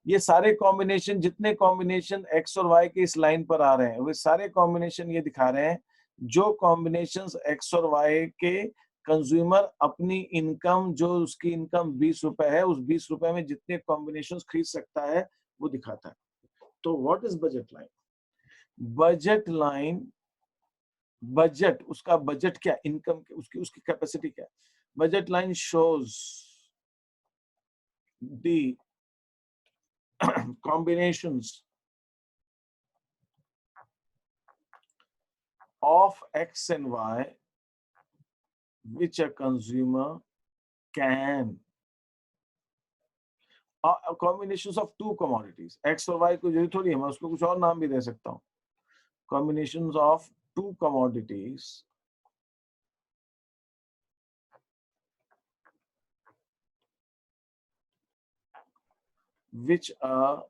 ये सारे कॉम्बिनेशन, जितने कॉम्बिनेशन एक्स और वाई के इस लाइन पर आ रहे हैं, वे सारे कॉम्बिनेशन ये दिखा रहे हैं जो कॉम्बिनेशंस एक्स और वाई के कंज्यूमर अपनी इनकम, जो उसकी इनकम 20 रुपए है, उस 20 रुपए में जितने कॉम्बिनेशंस खरीद सकता है वो दिखाता है। तो what is budget line? Budget line, budget, उसका बजट क्या, इनकम, उसकी कैपेसिटी क्या है। Budget line shows the combinations of X and Y which a consumer can, combinations of two commodities, X और Y को जरूरी थोड़ी है, मैं उसको कुछ और नाम भी दे सकता हूँ। Combinations of two commodities which a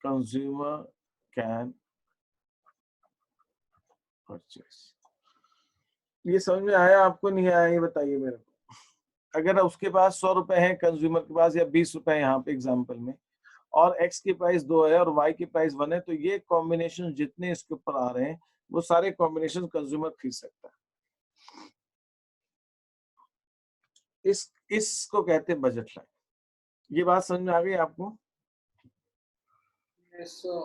consumer can purchase। ये समझ में आया आपको, नहीं आया ये बताइए मेरे को। अगर उसके पास 100 रुपए है कंज्यूमर के पास, या 20 रुपए है यहाँ पे एग्जाम्पल में, और एक्स की प्राइस 2 है और वाई की प्राइस 1 है, तो ये कॉम्बिनेशन जितने इसके ऊपर आ रहे हैं वो सारे कॉम्बिनेशन कंज्यूमर खरीद सकता है। इसको कहते हैं बजट लाइन। ये बात समझ में आ गई आपको? Yes, sir.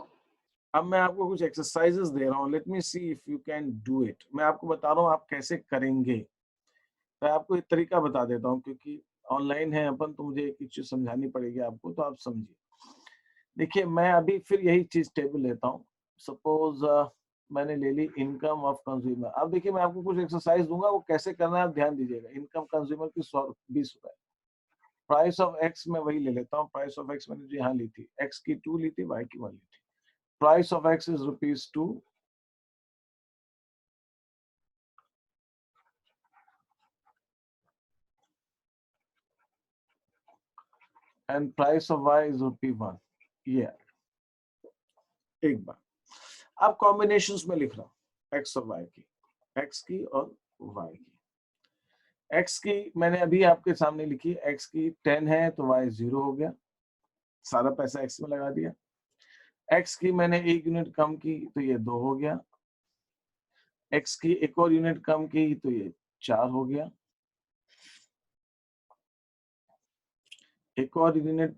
अब मैं आपको कुछ एक्सरसाइजेस दे रहा हूँ, let me see if you can do it. मैं आपको बता रहा हूँ आप कैसे करेंगे। मैं आपको एक तरीका बता देता हूँ, क्योंकि ऑनलाइन है अपन, तो मुझे एक चीज समझानी पड़ेगी आपको, तो आप समझिए। देखिए मैं अभी फिर यही चीज टेबल लेता हूँ। सपोज मैंने ले ली इनकम ऑफ कंज्यूमर। अब देखिए मैं आपको कुछ एक्सरसाइज दूंगा, वो कैसे करना है आप ध्यान दीजिएगा। इनकम कंज्यूमर की 20 रुपए। प्राइस ऑफ एक्स मैं वही ले लेता हूँ। प्राइस ऑफ एक्स मैंने जो यहाँ ली थी, एक्स की 2 ली थी, वाई की 1 ली थी। Price of X is ₹2 and price of y is ₹1। ये एक बार। अब कॉम्बिनेशंस में लिख रहा हूँ एक्स और वाई की, एक्स की और वाई की। एक्स की मैंने अभी आपके सामने लिखी, एक्स की 10 है तो वाई 0 हो गया, सारा पैसा एक्स में लगा दिया। एक्स की मैंने 1 यूनिट कम की तो ये 2 हो गया। एक्स की एक और यूनिट कम की तो ये 4 हो गया। एक और यूनिट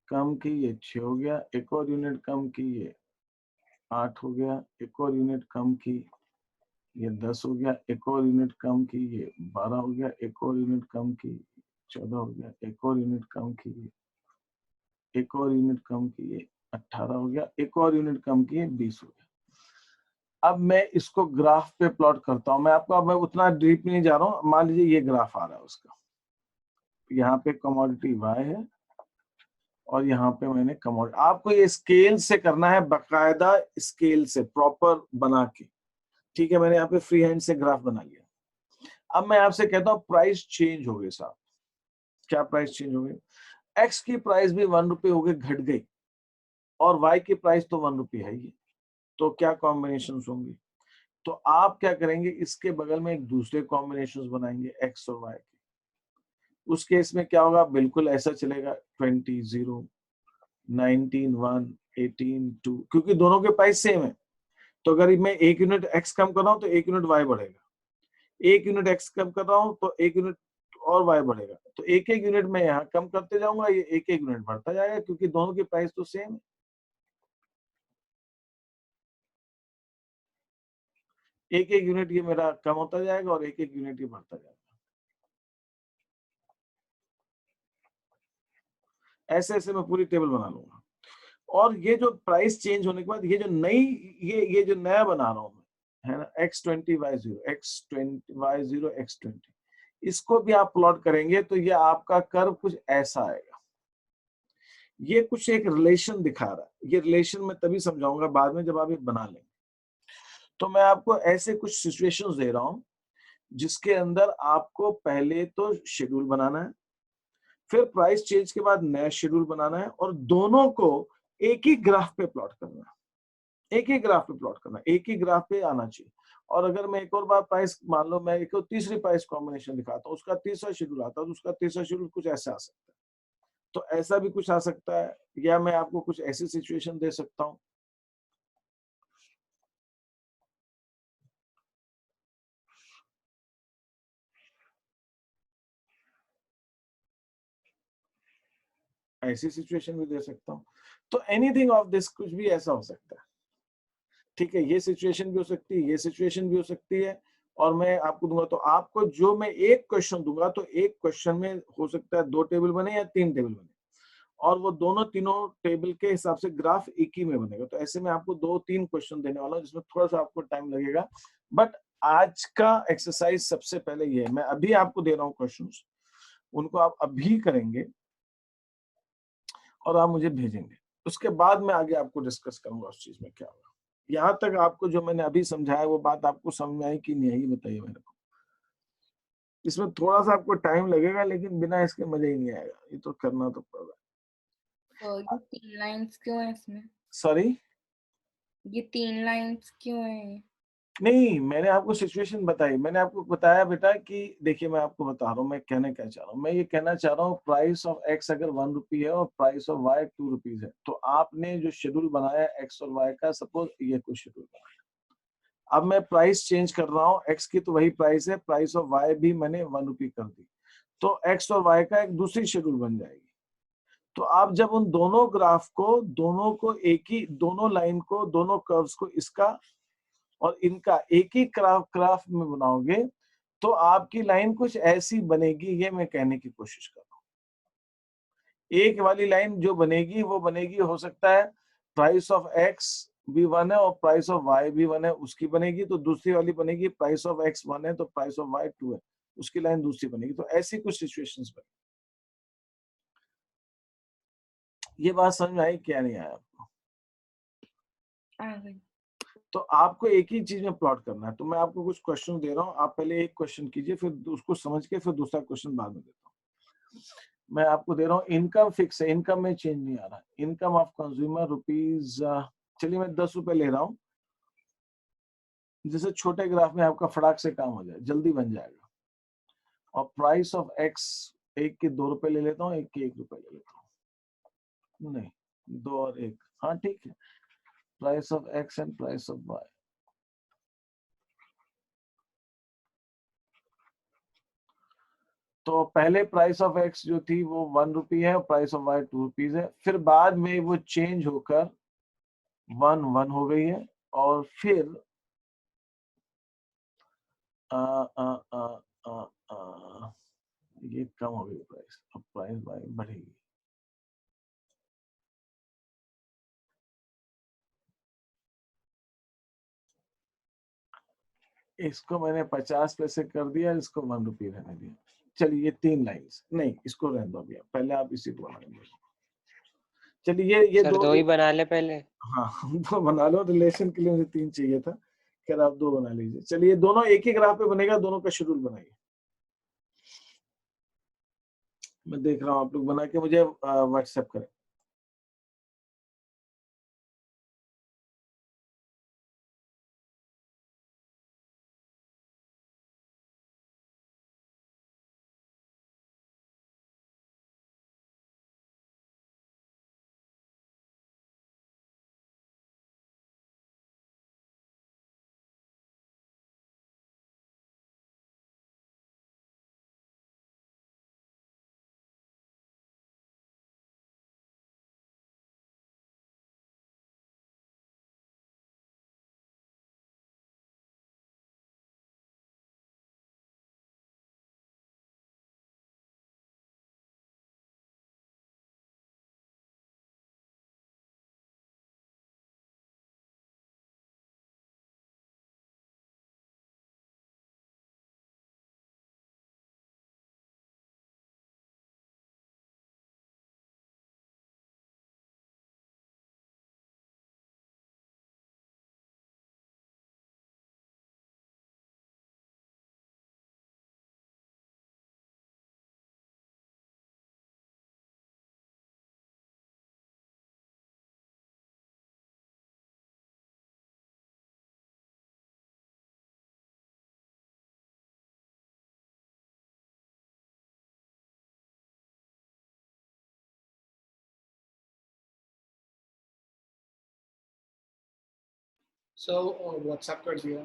कम की, ये 6 हो गया। एक और यूनिट कम की, ये 8 हो गया। एक और यूनिट कम की, ये 10 हो गया। एक और यूनिट कम की, ये 12 हो गया। एक और यूनिट कम की, 14 हो गया। एक और यूनिट कम की, एक और यूनिट कम की, ये 18 हो गया। एक और यूनिट कम की, ये 20 हो गया। अब मैं इसको ग्राफ पे प्लॉट करता हूं। मैं आपको, अब मैं उतना डीप नहीं जा रहा हूं। मान लीजिए ये ग्राफ आ रहा है उसका, यहाँ पे कमोडिटी वाई है और यहाँ पे मैंने कमोडिटी, आपको ये स्केल से करना है, बाकायदा स्केल से प्रॉपर बना के। ठीक है, मैंने यहाँ पे फ्री हैंड से ग्राफ बना लिया। अब मैं आपसे कहता हूँ प्राइस चेंज हो गई साहब। क्या प्राइस चेंज हो गई? एक्स की प्राइस भी 1 रुपये हो गई, घट गई, और वाई की प्राइस तो 1 रुपये है ही। तो क्या कॉम्बिनेशन होंगे? तो आप क्या करेंगे, इसके बगल में एक दूसरे कॉम्बिनेशन बनाएंगे एक्स और वाई के। उस केस में क्या होगा? बिल्कुल ऐसा चलेगा 20 0, 19 1, 18 2, क्योंकि दोनों के प्राइस सेम है। तो अगर मैं 1 यूनिट एक्स कम कर रहा हूं तो 1 यूनिट वाई बढ़ेगा। 1 यूनिट एक्स कम कर रहा हूं तो 1 यूनिट और वाई बढ़ेगा। तो एक एक यूनिट में यहाँ कम करते जाऊंगा, ये एक एक यूनिट बढ़ता जाएगा, क्योंकि दोनों की प्राइस तो सेम है। एक एक यूनिट ये मेरा कम होता जाएगा और एक एक यूनिट ये बढ़ता जाएगा। ऐसे ऐसे मैं पूरी टेबल बना लूंगा। और ये जो प्राइस चेंज होने के बाद ये जो नई ये जो नया बना रहा हूं मैं, है ना, x20 y0 x20 y0 x20, इसको भी आप प्लॉट करेंगे तो ये आपका कर्व कुछ ऐसा आएगा। ये कुछ एक रिलेशन दिखा रहा है। ये रिलेशन मैं तभी समझाऊंगा बाद में जब आप ये बना लेंगे। तो मैं आपको ऐसे कुछ सिचुएशंस दे रहा हूं जिसके अंदर आपको पहले तो शेड्यूल बनाना है, फिर प्राइस चेंज के बाद नया शेड्यूल बनाना है और दोनों को एक ही ग्राफ पे प्लॉट करना है। एक ही ग्राफ पे प्लॉट करना है, एक ही ग्राफ पे आना चाहिए। और अगर मैं एक और बार प्राइस, मान लो मैं एक और तीसरी प्राइस कॉम्बिनेशन दिखाता हूँ, उसका तीसरा शेड्यूल आता है तो उसका तीसरा शेड्यूल कुछ ऐसा आ सकता है। तो ऐसा भी कुछ आ सकता है, या मैं आपको कुछ ऐसी सिचुएशन दे सकता हूँ। ऐसी सिचुएशन भी दे सकता हूँ। तो एनीथिंग ऑफ दिस, कुछ भी ऐसा हो सकता है। ठीक है, ये सिचुएशन भी हो सकती है, ये सिचुएशन भी हो सकती है। और मैं आपको दूंगा, तो आपको जो मैं एक क्वेश्चन दूंगा तो एक क्वेश्चन में हो सकता है 2 टेबल बने या 3 टेबल बने, और वो दोनों तीनों टेबल के हिसाब से ग्राफ एक ही में बनेगा। तो ऐसे में आपको 2-3 क्वेश्चन देने वाला हूं जिसमें थोड़ा सा आपको टाइम लगेगा। बट आज का एक्सरसाइज सबसे पहले ये है, मैं अभी आपको दे रहा हूँ क्वेश्चंस, उनको आप अभी करेंगे और आप मुझे भेजेंगे। उसके बाद मैं आगे आपको डिस्कस करूंगा उस चीज में क्या होगा। यहाँ तक आपको जो मैंने अभी समझाया वो बात आपको समझ में आई कि नहीं आई, बताइए मेरे को। इसमें थोड़ा सा आपको टाइम लगेगा लेकिन बिना इसके मजा ही नहीं आएगा, ये तो करना तो पड़ेगा। तो ये 3 लाइंस क्यों है इसमें? सॉरी, ये 3 लाइंस क्यों है? नहीं, मैंने आपको सिचुएशन बताई। मैंने आपको बताया बेटा कि देखिए, मैं आपको बता रहा हूँ मैं कहने क्या चाह रहा हूँ। मैं ये कहना चाह रहा हूँ प्राइस ऑफ एक्स अगर 1 रुपी है और प्राइस ऑफ वाई 2 रुपीज है, तो आपने जो शेड्यूल बनाया एक्स और वाई का, सपोज ये कोई शेड्यूल बनाया, अब मैं प्राइस चेंज कर रहा हूँ, एक्स की तो वही प्राइस है, प्राइस ऑफ वाई भी मैंने 1 रुपी कर दी, तो एक्स और वाई का एक दूसरी शेड्यूल बन जाएगी। तो आप जब उन दोनों ग्राफ को, दोनों को एक ही, दोनों लाइन को, दोनों कर्व्स को, इसका और इनका एक ही ग्राफ में बनाओगे तो आपकी लाइन कुछ ऐसी बनेगी। ये मैं कहने की कोशिश कर रहा हूँ। एक वाली लाइन जो बनेगी वो बनेगी, हो सकता है प्राइस ऑफ एक्स भी 1 है और प्राइस ऑफ वाई भी 1 है, उसकी बनेगी। तो दूसरी वाली बनेगी प्राइस ऑफ एक्स 1 है तो प्राइस ऑफ वाई 2 है, उसकी लाइन दूसरी बनेगी। तो ऐसी कुछ सिचुएशंस बनेगी। ये बात समझ में आई क्या, नहीं आया आपको? आ गई। तो आपको एक ही चीज में प्लॉट करना है। तो मैं आपको कुछ क्वेश्चन दे रहा हूँ, आप पहले एक क्वेश्चन कीजिए, फिर उसको समझ के फिर दूसरा क्वेश्चन बाद में देता हूँ। मैं आपको दे रहा हूँ, इनकम फिक्स है, इनकम में चेंज नहीं आ रहा। इनकम ऑफ कंज्यूमर रुपीज, चलिए मैं 10 रुपए ले रहा हूँ, जैसे छोटे ग्राफ में आपका फटाक से काम हो जाए, जल्दी बन जाएगा। और प्राइस ऑफ एक्स, एक के 2 रुपए ले लेता हूँ, एक के 1 रुपए ले लेता हूँ, नहीं 2 और 1, हाँ ठीक है। Price of x and price of y, तो पहले प्राइस ऑफ एक्स जो थी वो 1 रुपी है और प्राइस ऑफ वाई 2 रुपीज है, फिर बाद में वो चेंज होकर 1 हो गई है, और फिर आ, आ, आ, आ, आ, ये कम हो गई प्राइस, अब प्राइस वाई बढ़ेगी। इसको मैंने 50 पैसे कर दिया, इसको 1 रुपी रहने दिया। चलिए ये 3 लाइंस, नहीं इसको रहने दो भैया, पहले आप इसी को बनाएंगे। चलिए ये सर दो, 2 ही बना ले पहले। हाँ 2 बना लो, रिलेशन के लिए मुझे 3 चाहिए था, खैर आप 2 बना लीजिए। चलिए दोनों एक ही ग्राफ पे बनेगा, दोनों का शेड्यूल बनाइए। मैं देख रहा हूँ आप लोग बना के मुझे व्हाट्सएप करें। सो व्हाट्सएप कर दिया।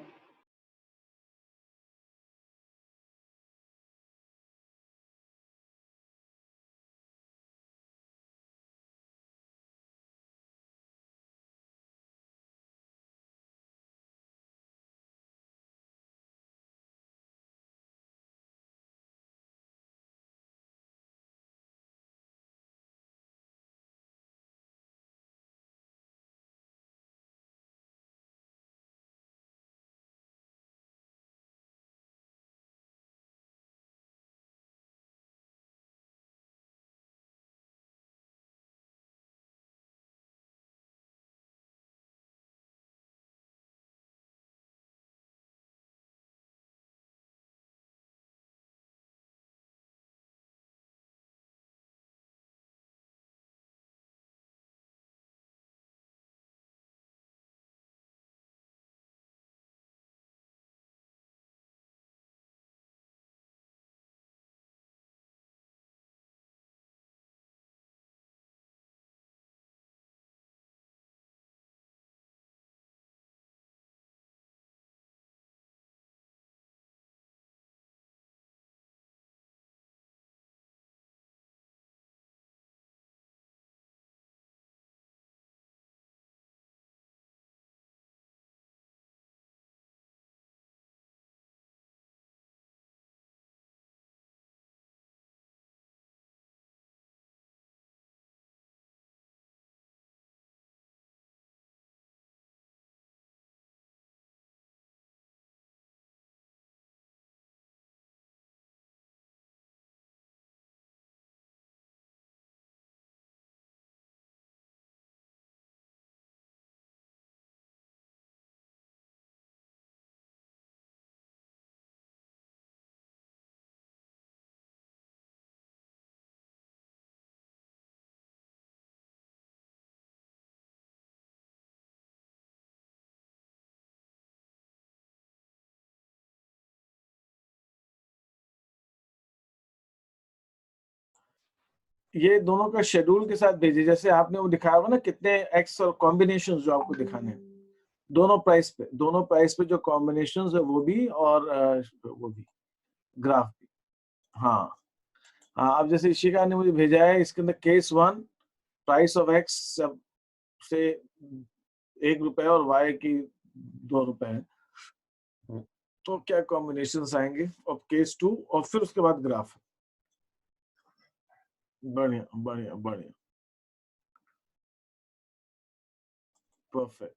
ये दोनों का शेड्यूल के साथ भेजिए, जैसे आपने वो दिखाया हुआ ना कितने एक्स और कॉम्बिनेशन जो आपको दिखाने हैं, दोनों प्राइस पे जो कॉम्बिनेशन है वो भी, और वो भी ग्राफ भी। हाँ हाँ, अब जैसे इशिका ने मुझे भेजा है, इसके अंदर केस 1 प्राइस ऑफ एक्स से 1 रुपए और वाई की 2 रुपए है, तो क्या कॉम्बिनेशन आएंगे, और केस 2 और फिर उसके बाद ग्राफ। बढ़िया बढ़िया बढ़िया, परफेक्ट।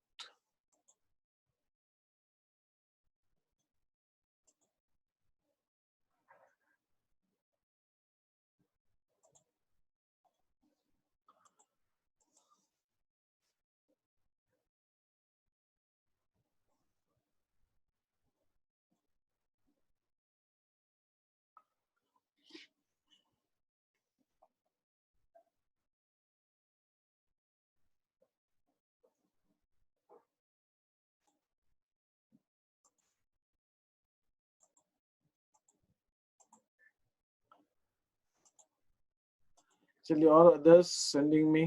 चलिए, और others sending me.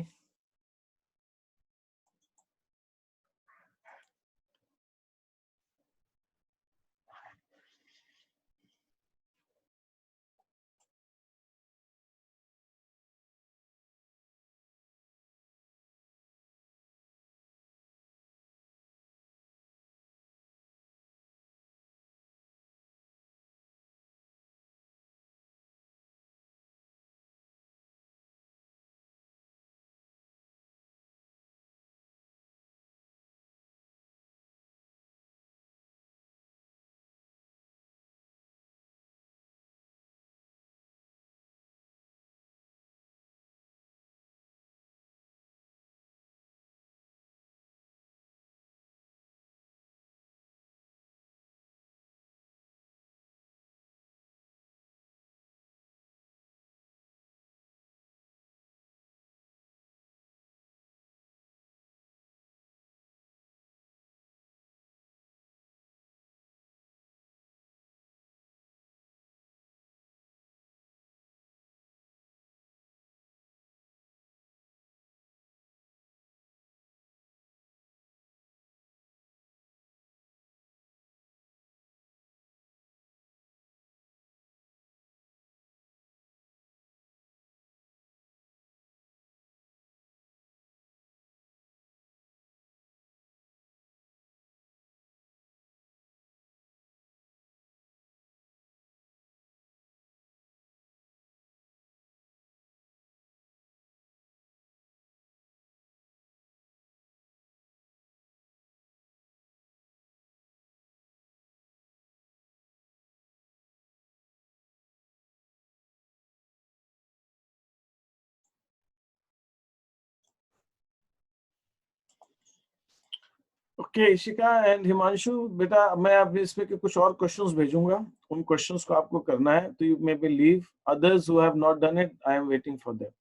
Okay Ishika and Himanshu, बेटा मैं अब इस पे के कुछ और क्वेश्चंस भेजूंगा, उन क्वेश्चंस को आपको करना है, तो you may be leave, others who have not done it I am waiting for them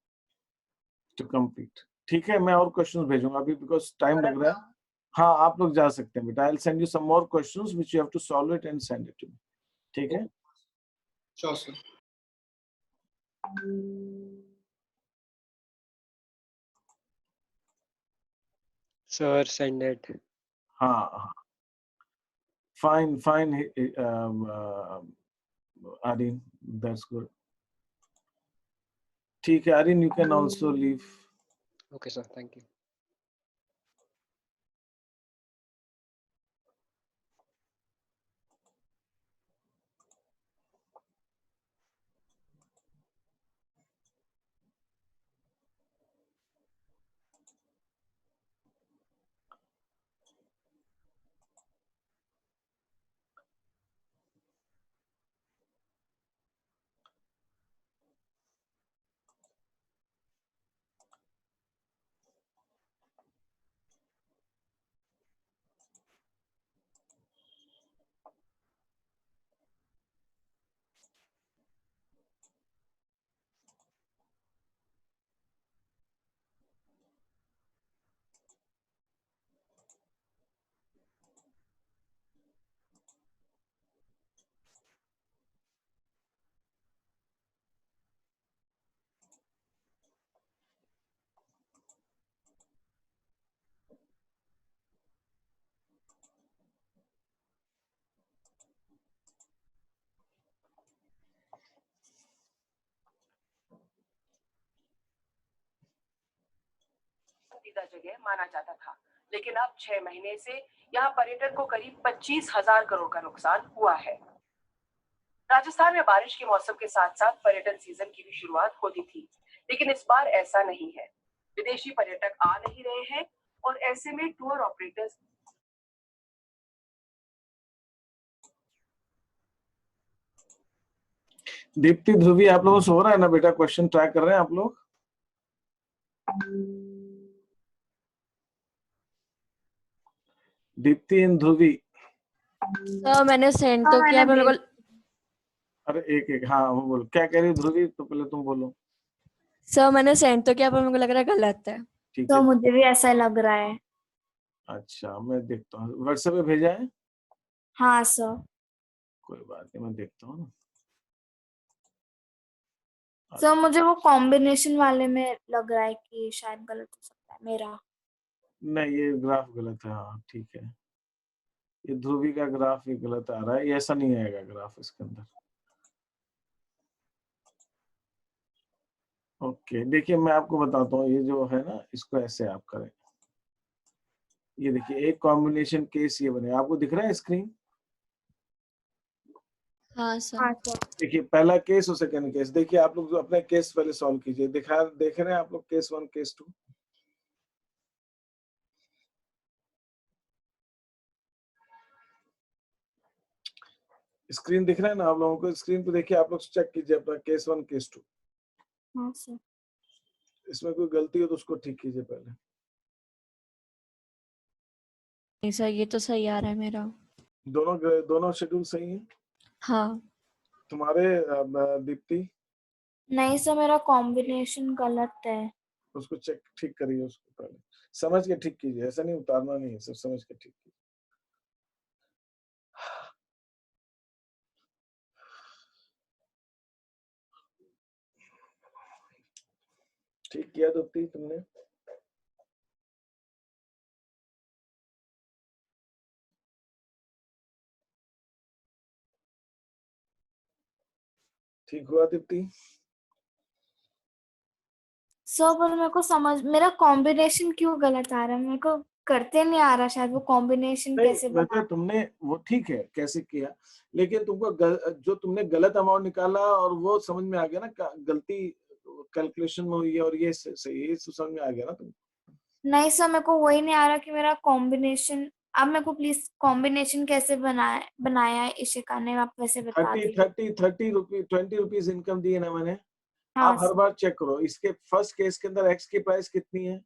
to complete. ठीक है, मैं और क्वेश्चंस भेजूंगा अभी बिकॉज टाइम लग रहा है। हाँ आप लोग जा सकते हैं बेटा, I will send you some more questions which you have to solve it and send it to me. ठीक है, sure sir. Sir, send it. हाँ fine fine Aryan, that's good. ठीक है Aryan, you can also leave. Okay, sir. Thank you. पसंदीदा जगह माना जाता था, लेकिन अब 6 महीने से यहाँ पर्यटन को करीब 25,000 करोड़ का नुकसान हुआ है। राजस्थान में बारिश के मौसम के साथ साथ पर्यटन सीजन की भी शुरुआत होती थी, लेकिन इस बार ऐसा नहीं है। विदेशी पर्यटक आ नहीं रहे हैं और ऐसे में टूर ऑपरेटर्स दीप्ति ध्रुवी, आप लोगों से हो रहा है ना बेटा, क्वेश्चन ट्राई कर रहे हैं आप लोग? Deepti and Dhubri. सर मैंने सेंड तो किया पर मेरे को अरे एक एक, हाँ वो बोलो, क्या कह रही है ध्रुवी, तो पहले तुम बोलो। सर मैंने सेंड तो किया पर मेरे को लग रहा है गलत है। ठीक तो है, मुझे भी ऐसा लग रहा है। अच्छा मैं देखता हूँ, व्हाट्सएप पे भेजा है? हाँ सर। कोई बात नहीं, मैं देखता हूँ ना। सर मुझे वो कॉम्बिनेशन वाले में लग रहा है कि शायद गलत हो सकता है मेरा। नहीं ये ग्राफ गलत है, हाँ ठीक है, ये ध्रुवी का ग्राफ ये गलत आ रहा है, ये ऐसा नहीं आएगा ग्राफ इसके अंदर। ओके देखिए मैं आपको बताता हूँ, ये जो है ना इसको ऐसे आप करें, ये देखिए एक कॉम्बिनेशन केस ये बने, आपको दिख रहा है स्क्रीन? हाँ सर। हाँ सर। देखिए पहला केस और सेकंड केस, देखिए आप लोग जो अपने केस पहले सॉल्व कीजिए, देख रहे हैं आप लोग केस 1 केस 2? स्क्रीन दिख रहा है ना आप लोगों को? स्क्रीन पे देखिए, आप लोग चेक कीजिए अपना केस 1 केस 2, हाँ सर। इसमें कोई गलती हो तो उसको ठीक कीजिए पहले। नहीं सर ये तो सही आ रहा है मेरा। दोनों शेड्यूल सही है हाँ। तुम्हारे? दीप्ति नहीं सर मेरा कॉम्बिनेशन गलत है। उसको चेक ठीक करिए, उसको पहले समझ के ठीक कीजिए, ऐसा नहीं उतारना नहीं है, सिर्फ समझ के ठीक कीजिए। ठीक किया दीप्ति तुमने? ठीक हुआ दीप्ति? सर पर मेरे को समझ, मेरा कॉम्बिनेशन क्यों गलत आ रहा है, मेरे को करते नहीं आ रहा शायद वो कॉम्बिनेशन कैसे नहीं बना। तुमने वो ठीक है कैसे किया, लेकिन तुमको जो तुमने गलत अमाउंट निकाला और वो समझ में आ गया ना, गलती कैलकुलेशन में हुई है और ये सही है, समझ में आ गया ना तुम? नहीं सर मेरे को वही नहीं आ रहा कि मेरा कॉम्बिनेशन, आप मेरे को प्लीज कॉम्बिनेशन कैसे बनाया है इशिका ने, आप वैसे बता 30 रुपीज 20 रुपीज इनकम दी है ना मैंने। हाँ आप हर बार चेक करो, इसके फर्स्ट केस के अंदर एक्स की प्राइस कितनी है?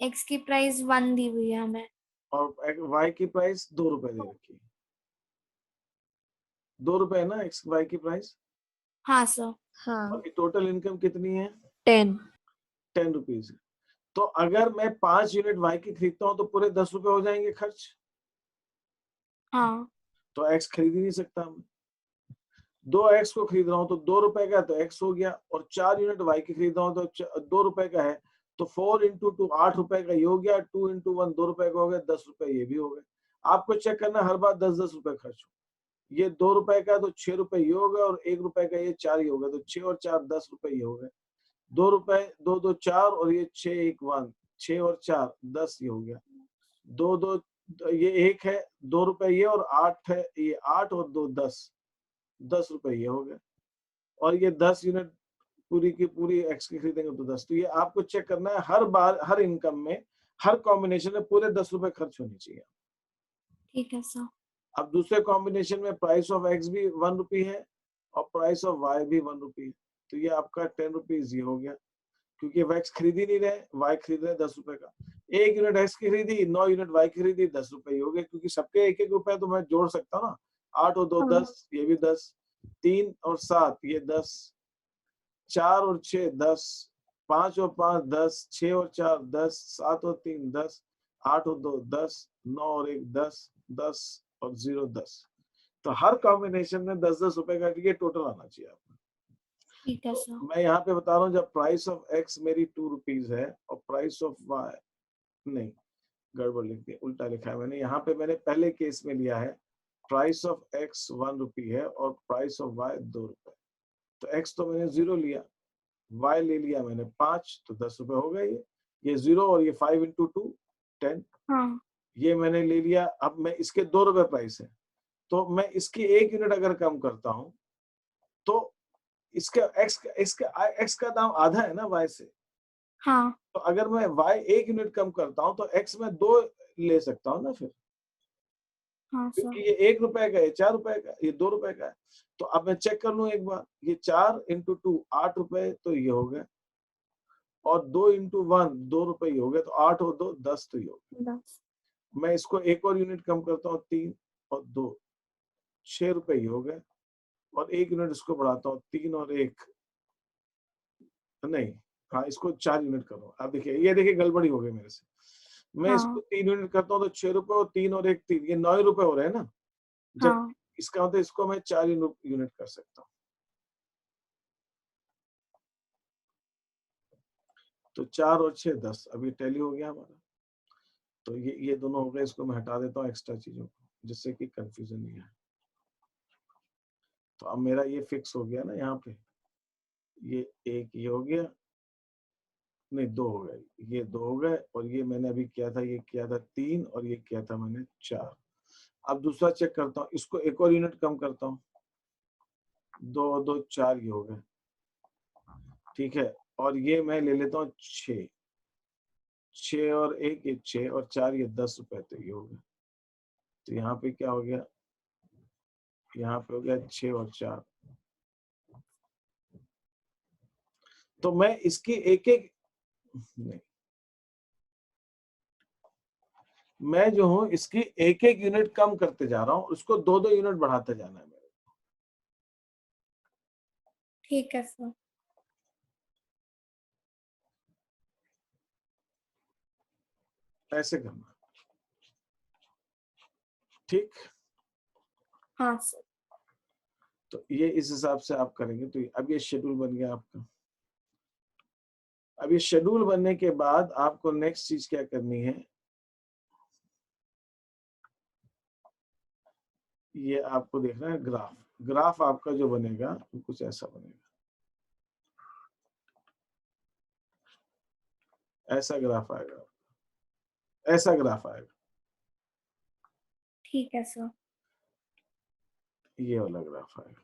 एक्स की प्राइस 1 दी हुई है हमें। और वाई की प्राइस 2 रुपए दे रखी है। 2 रुपए है ना एक्स वाई की प्राइस। हाँ सर। हाँ और टोटल इनकम कितनी है? 10। 10 रुपीज है। तो अगर मैं 5 यूनिट वाई की खरीदता हूँ तो पूरे 10 रुपए हो जाएंगे खर्च। हाँ तो एक्स खरीद ही नहीं सकता मैं। 2 एक्स को खरीद रहा हूँ तो 2 रुपए का तो एक्स हो गया, और 4 यूनिट वाई की खरीद रहा हूँ तो 2 रुपए का है, तो 4 इंटू 2 8 रुपए का ये हो गया, 2 इंटू 1 2 रुपए का हो गया, 10 रुपए ये भी हो गए। आपको चेक करना हर बार 10-10 रुपए खर्च हो। ये 2 रुपए का तो 6 रुपए ये हो गए, और 1 रुपए का ये 4 ही हो गए, तो 6 और 4 10 रुपए ये हो गए। 2 रुपए 2 2 4 और ये 6 1 1, 6 और 4 10 ये हो गया। 2 2 ये 1 है, 2 रुपए ये, और 8 है, ये 8 और 2 10 10 रुपए ये हो गए। और ये 10 यूनिट पूरी की पूरी एक्स की खरीदेंगे तो 10। तो ये आपको चेक करना है हर बार, हर इनकम में, हर कॉम्बिनेशन में पूरे 10 रुपए खर्च होने चाहिए। ठीक है सर। अब दूसरे कॉम्बिनेशन में प्राइस ऑफ एक्स भी 1 रुपी है और प्राइस ऑफ वाई भी 1 रुपी है, तो ये आपका 10 रुपीज ये हो गया, क्योंकि वैक्स खरीद ही नहीं रहे, वाई खरीद रहे 10 रुपए का। 1 यूनिट एक्स की खरीदी, 9 यूनिट वाई की खरीदी, 10 रुपए हो गए, क्योंकि सबके 1-1 रुपए तो मैं जोड़ सकता हूँ ना। 8 और 2 हाँ। 10, ये भी 10, 3 और 7 ये 10, 4 और 6 10, 5 और 5 10, 6 और 4 10, 7 और 3 10, 8 और 2 10, 9 और 1 10, 10 और 0 10। तो हर कॉम्बिनेशन में 10-10 रुपए का ये टोटल आना चाहिए आपको। ठीक है तो सर। मैं यहाँ पे बता रहा हूँ, जब प्राइस ऑफ एक्स मेरी 2 रुपीज है और प्राइस ऑफ वाई, नहीं गड़बड़ लिख दिया, उल्टा लिखा है मैंने। यहाँ पे मैंने पहले केस में लिया है प्राइस ऑफ एक्स 1 रुपी है और प्राइस ऑफ वाई 2 रुपए। तो एक्स तो मैंने 0 लिया, वाई ले लिया मैंने 5, तो 10 रुपए हो गए। ये 0 और ये 5 इंटू 2 10, हाँ ये मैंने ले लिया। अब मैं इसके 2 रुपए प्राइस है, तो मैं इसकी 1 यूनिट अगर कम करता हूँ तो इसका एक्स का दाम आधा है ना वाई से। हाँ तो अगर मैं वाई 1 यूनिट कम करता हूँ तो एक्स में 2 ले सकता हूँ ना फिर, हाँ क्योंकि सर। ये 1 रुपए का है, 4 रुपए का, ये 2 रुपए का है। तो अब मैं चेक कर लूं एक बार, ये 4 इंटू 2 8 रुपए तो ये हो गए, और 2 इंटू 1 2 रुपए ही हो गए, तो 8 और 2 10 तो ये हो गए। 10। मैं इसको एक और यूनिट कम करता हूँ, 3 और 2 6 रुपए ही हो गए, और 1 यूनिट इसको बढ़ाता हूँ, 3 और 1 नहीं, हाँ इसको 4 यूनिट करो। अब देखिए, ये देखिए गड़बड़ी हो गई मेरे से। मैं इसको हाँ 3 यूनिट करता हूँ तो 6 रुपए, और 3 और 1 3, ये 9 रुपए हो रहे हैं ना। जब हाँ इसका मतलब इसको मैं 4 यूनिट कर सकता हूँ। तो 4 और 6 10, अब ये टैली हो गया हमारा। तो ये दोनों हो गए, इसको मैं हटा देता हूँ एक्स्ट्रा चीजों को, जिससे कि कंफ्यूजन नहीं है। तो अब मेरा ये फिक्स हो गया ना, यहाँ पे ये 1 ये हो गया, नहीं 2 हो गए, ये 2 हो गए, और ये मैंने अभी किया था, ये किया था 3 और ये किया था मैंने 4। अब दूसरा चेक करता हूँ, इसको एक और यूनिट कम करता हूँ, 2 और 2 4 ये हो गए, ठीक है। और ये मैं ले लेता हूँ 6, 6 और 1 ये 6 और 4 ये 10 रुपए, तो ये हो गया। तो यहाँ पे क्या हो गया, यहाँ पे हो गया 6 और 4। तो मैं इसकी एक नहीं, मैं जो हूं इसकी एक यूनिट कम करते जा रहा हूं, उसको 2 यूनिट बढ़ाते जाना है मेरे। ठीक है सर। ऐसे करना, ठीक। हाँ सर। तो ये इस हिसाब से आप करेंगे। तो अब ये शेड्यूल बन गया आपका। अब ये शेड्यूल बनने के बाद आपको नेक्स्ट चीज क्या करनी है, ये आपको देखना है ग्राफ। ग्राफ आपका जो बनेगा वो कुछ ऐसा बनेगा, ऐसा ग्राफ आएगा, ऐसा ग्राफ आएगा, ठीक है सर। ये वाला ग्राफ आएगा,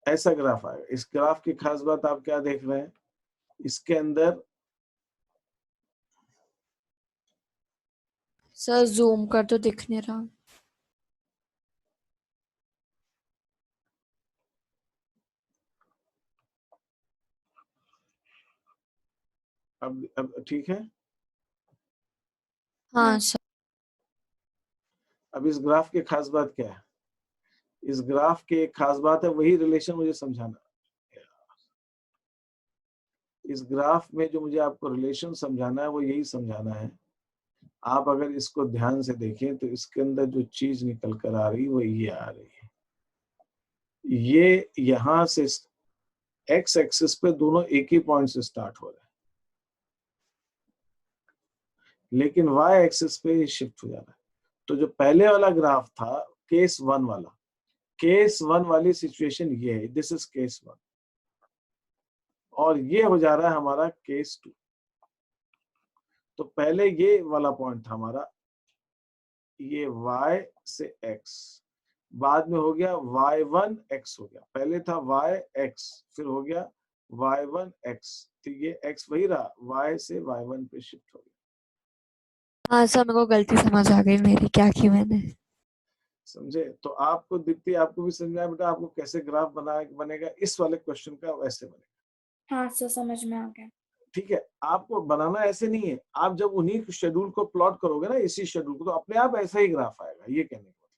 ऐसा ग्राफ आएगा। इस ग्राफ की खास बात आप क्या देख रहे हैं, इसके अंदर सर जूम कर तो दिख नहीं रहा। अब ठीक है। हाँ सर। अब इस ग्राफ की खास बात क्या है? इस ग्राफ की एक खास बात है, वही रिलेशन मुझे समझाना। इस ग्राफ में जो मुझे आपको रिलेशन समझाना है वो यही समझाना है। आप अगर इसको ध्यान से देखें तो इसके अंदर जो चीज निकल कर आ रही वो ये आ रही है। ये यहां से एक्स एक्सिस पे दोनों एक ही पॉइंट से स्टार्ट हो रहे हैं, लेकिन वाई एक्सिस पे ये शिफ्ट हो जा रहा है। तो जो पहले वाला ग्राफ था केस 1 वाला, केस 1 वाली सिचुएशन ये है, दिस इज केस 1, और ये हो जा रहा है हमारा केस 2। तो पहले ये वाला पॉइंट था हमारा, ये y से x, बाद में हो गया y1 x हो गया, पहले था yx, फिर हो गया y1 x, तो ये x वही रहा, y से y1 पे शिफ्ट हो गया। हाँ सर, मेरे को गलती समझ आ गई मेरी, क्या की मैंने। समझे? तो आपको दिखती, आपको भी समझ में आया बेटा आपको कैसे ग्राफ बनेगा इस वाले क्वेश्चन का, वैसे बनेगा। हाँ सर, समझ में आ गया। ठीक है, आपको बनाना ऐसे नहीं है, आप जब उन्हीं शेड्यूल को प्लॉट करोगे ना, इसी शेड्यूल को, तो अपने आप ऐसा ही ग्राफ आएगा। ये कहने का मतलब,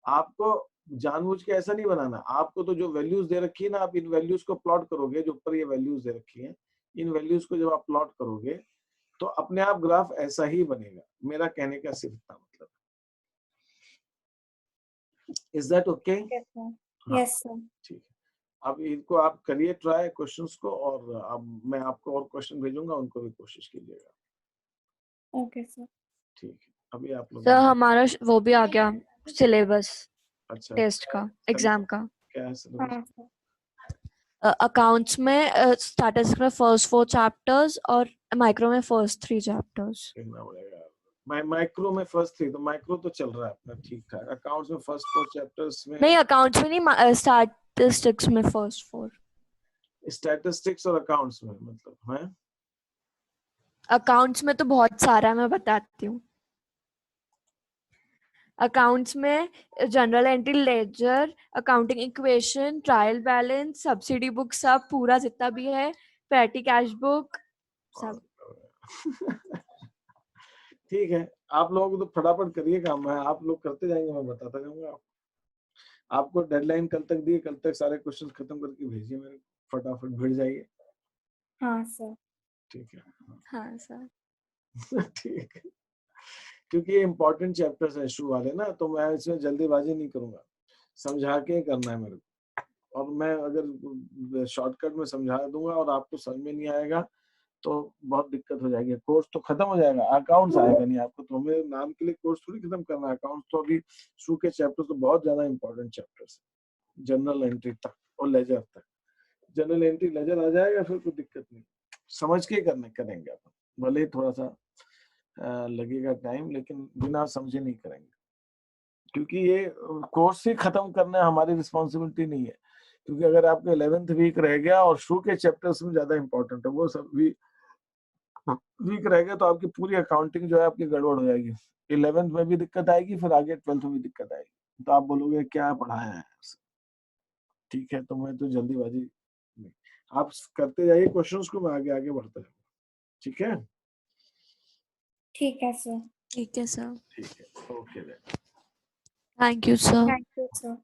आपको जानबूझ के ऐसा नहीं बनाना। आपको तो जो वैल्यूज दे रखी है ना, आप इन वैल्यूज को प्लॉट करोगे, जो ऊपर ये वैल्यूज दे रखी है, इन वैल्यूज को जब आप प्लॉट करोगे तो अपने आप ग्राफ ऐसा ही बनेगा। मेरा कहने का सिर्फ इतना मतलब। Is that okay? Yes sir. ठीक है, अब इनको आप करिए ट्राई क्वेश्चंस को, और अब मैं आपको और क्वेश्चन भेजूंगा, उनको भी कोशिश कीजिएगा। Okay sir. ठीक है, अभी आप लोग सर हमारा वो भी आ गया सिलेबस अच्छा टेस्ट का, एग्जाम का। क्या है syllabus? हाँ सर। अकाउंट्स में स्टैटिस्टिक्स में फर्स्ट 4 चैप्टर्स और माइक्रो में फर्स्ट 3 चैप्टर्स। देखना पड़ेगा। माइक्रो में फर्स्ट 3, तो माइक्रो तो चल रहा है अपना ठीक ठाक। अकाउंट्स में फर्स्ट 4 चैप्टर्स में नहीं, अकाउंट्स में नहीं, स्टैटिस्टिक्स में फर्स्ट 4। स्टैटिस्टिक्स और अकाउंट्स में मतलब है। अकाउंट्स में तो बहुत सारा है, मैं बताती हूँ। अकाउंट्स में general entry, ledger, accounting equation, trial balance, subsidy book, सब पूरा जितना भी है, पेटी कैश बुक, सब। ठीक है, आप लोग तो फटाफट करिए काम, मैं आप लोग करते जाएंगे, मैं बताता जाऊंगा। आपको डेडलाइन कल तक दी, कल तक सारे क्वेश्चन खत्म करके भेजिए मेरे, फटाफट भिड़ जाइए। हाँ सर। ठीक है। हाँ सर। ठीक है, क्योंकि ये इम्पोर्टेंट चैप्टर्स है शुरू वाले ना, तो मैं इसमें जल्दीबाजी नहीं करूंगा, समझा के करना है मेरे को। और मैं अगर शॉर्टकट में समझा दूंगा और आपको समझ में नहीं आएगा तो बहुत दिक्कत हो जाएगी, कोर्स तो खत्म हो जाएगा, अकाउंट्स आएगा नहीं आपको। तो हमें नाम के लिए कोर्स थोड़ी खत्म करना है, अकाउंट्स तो अभी शुरू के चैप्टर्स तो बहुत ज्यादा इंपॉर्टेंट चैप्टर्स है, जनरल एंट्री तक और लेजर तक। जनरल एंट्री लेजर आ जाएगा फिर कोई दिक्कत नहीं, समझ के करेंगे अपन, भले ही थोड़ा सा लगेगा टाइम, लेकिन बिना समझे नहीं करेंगे, क्योंकि ये कोर्स ही खत्म करना हमारी रिस्पॉन्सिबिलिटी नहीं है। क्योंकि अगर आपका 11th वीक रह गया और शुरू के चैप्टर्स में ज्यादा इंपॉर्टेंट है, वो सब भी वीक रह गया तो आपकी पूरी अकाउंटिंग जो है आपकी गड़बड़ हो जाएगी। 11th में भी दिक्कत आएगी, फिर आगे 12th में भी दिक्कत आएगी, तो आप बोलोगे क्या पढ़ाया है। ठीक है, तो मैं तो जल्दीबाजी नहीं, आप करते जाइए क्वेश्चंस को, मैं आगे आगे बढ़ता जाऊंगा। ठीक है? ठीक है सर। ठीक है सर। ठीक है, okay. Thank you sir. Thank you sir.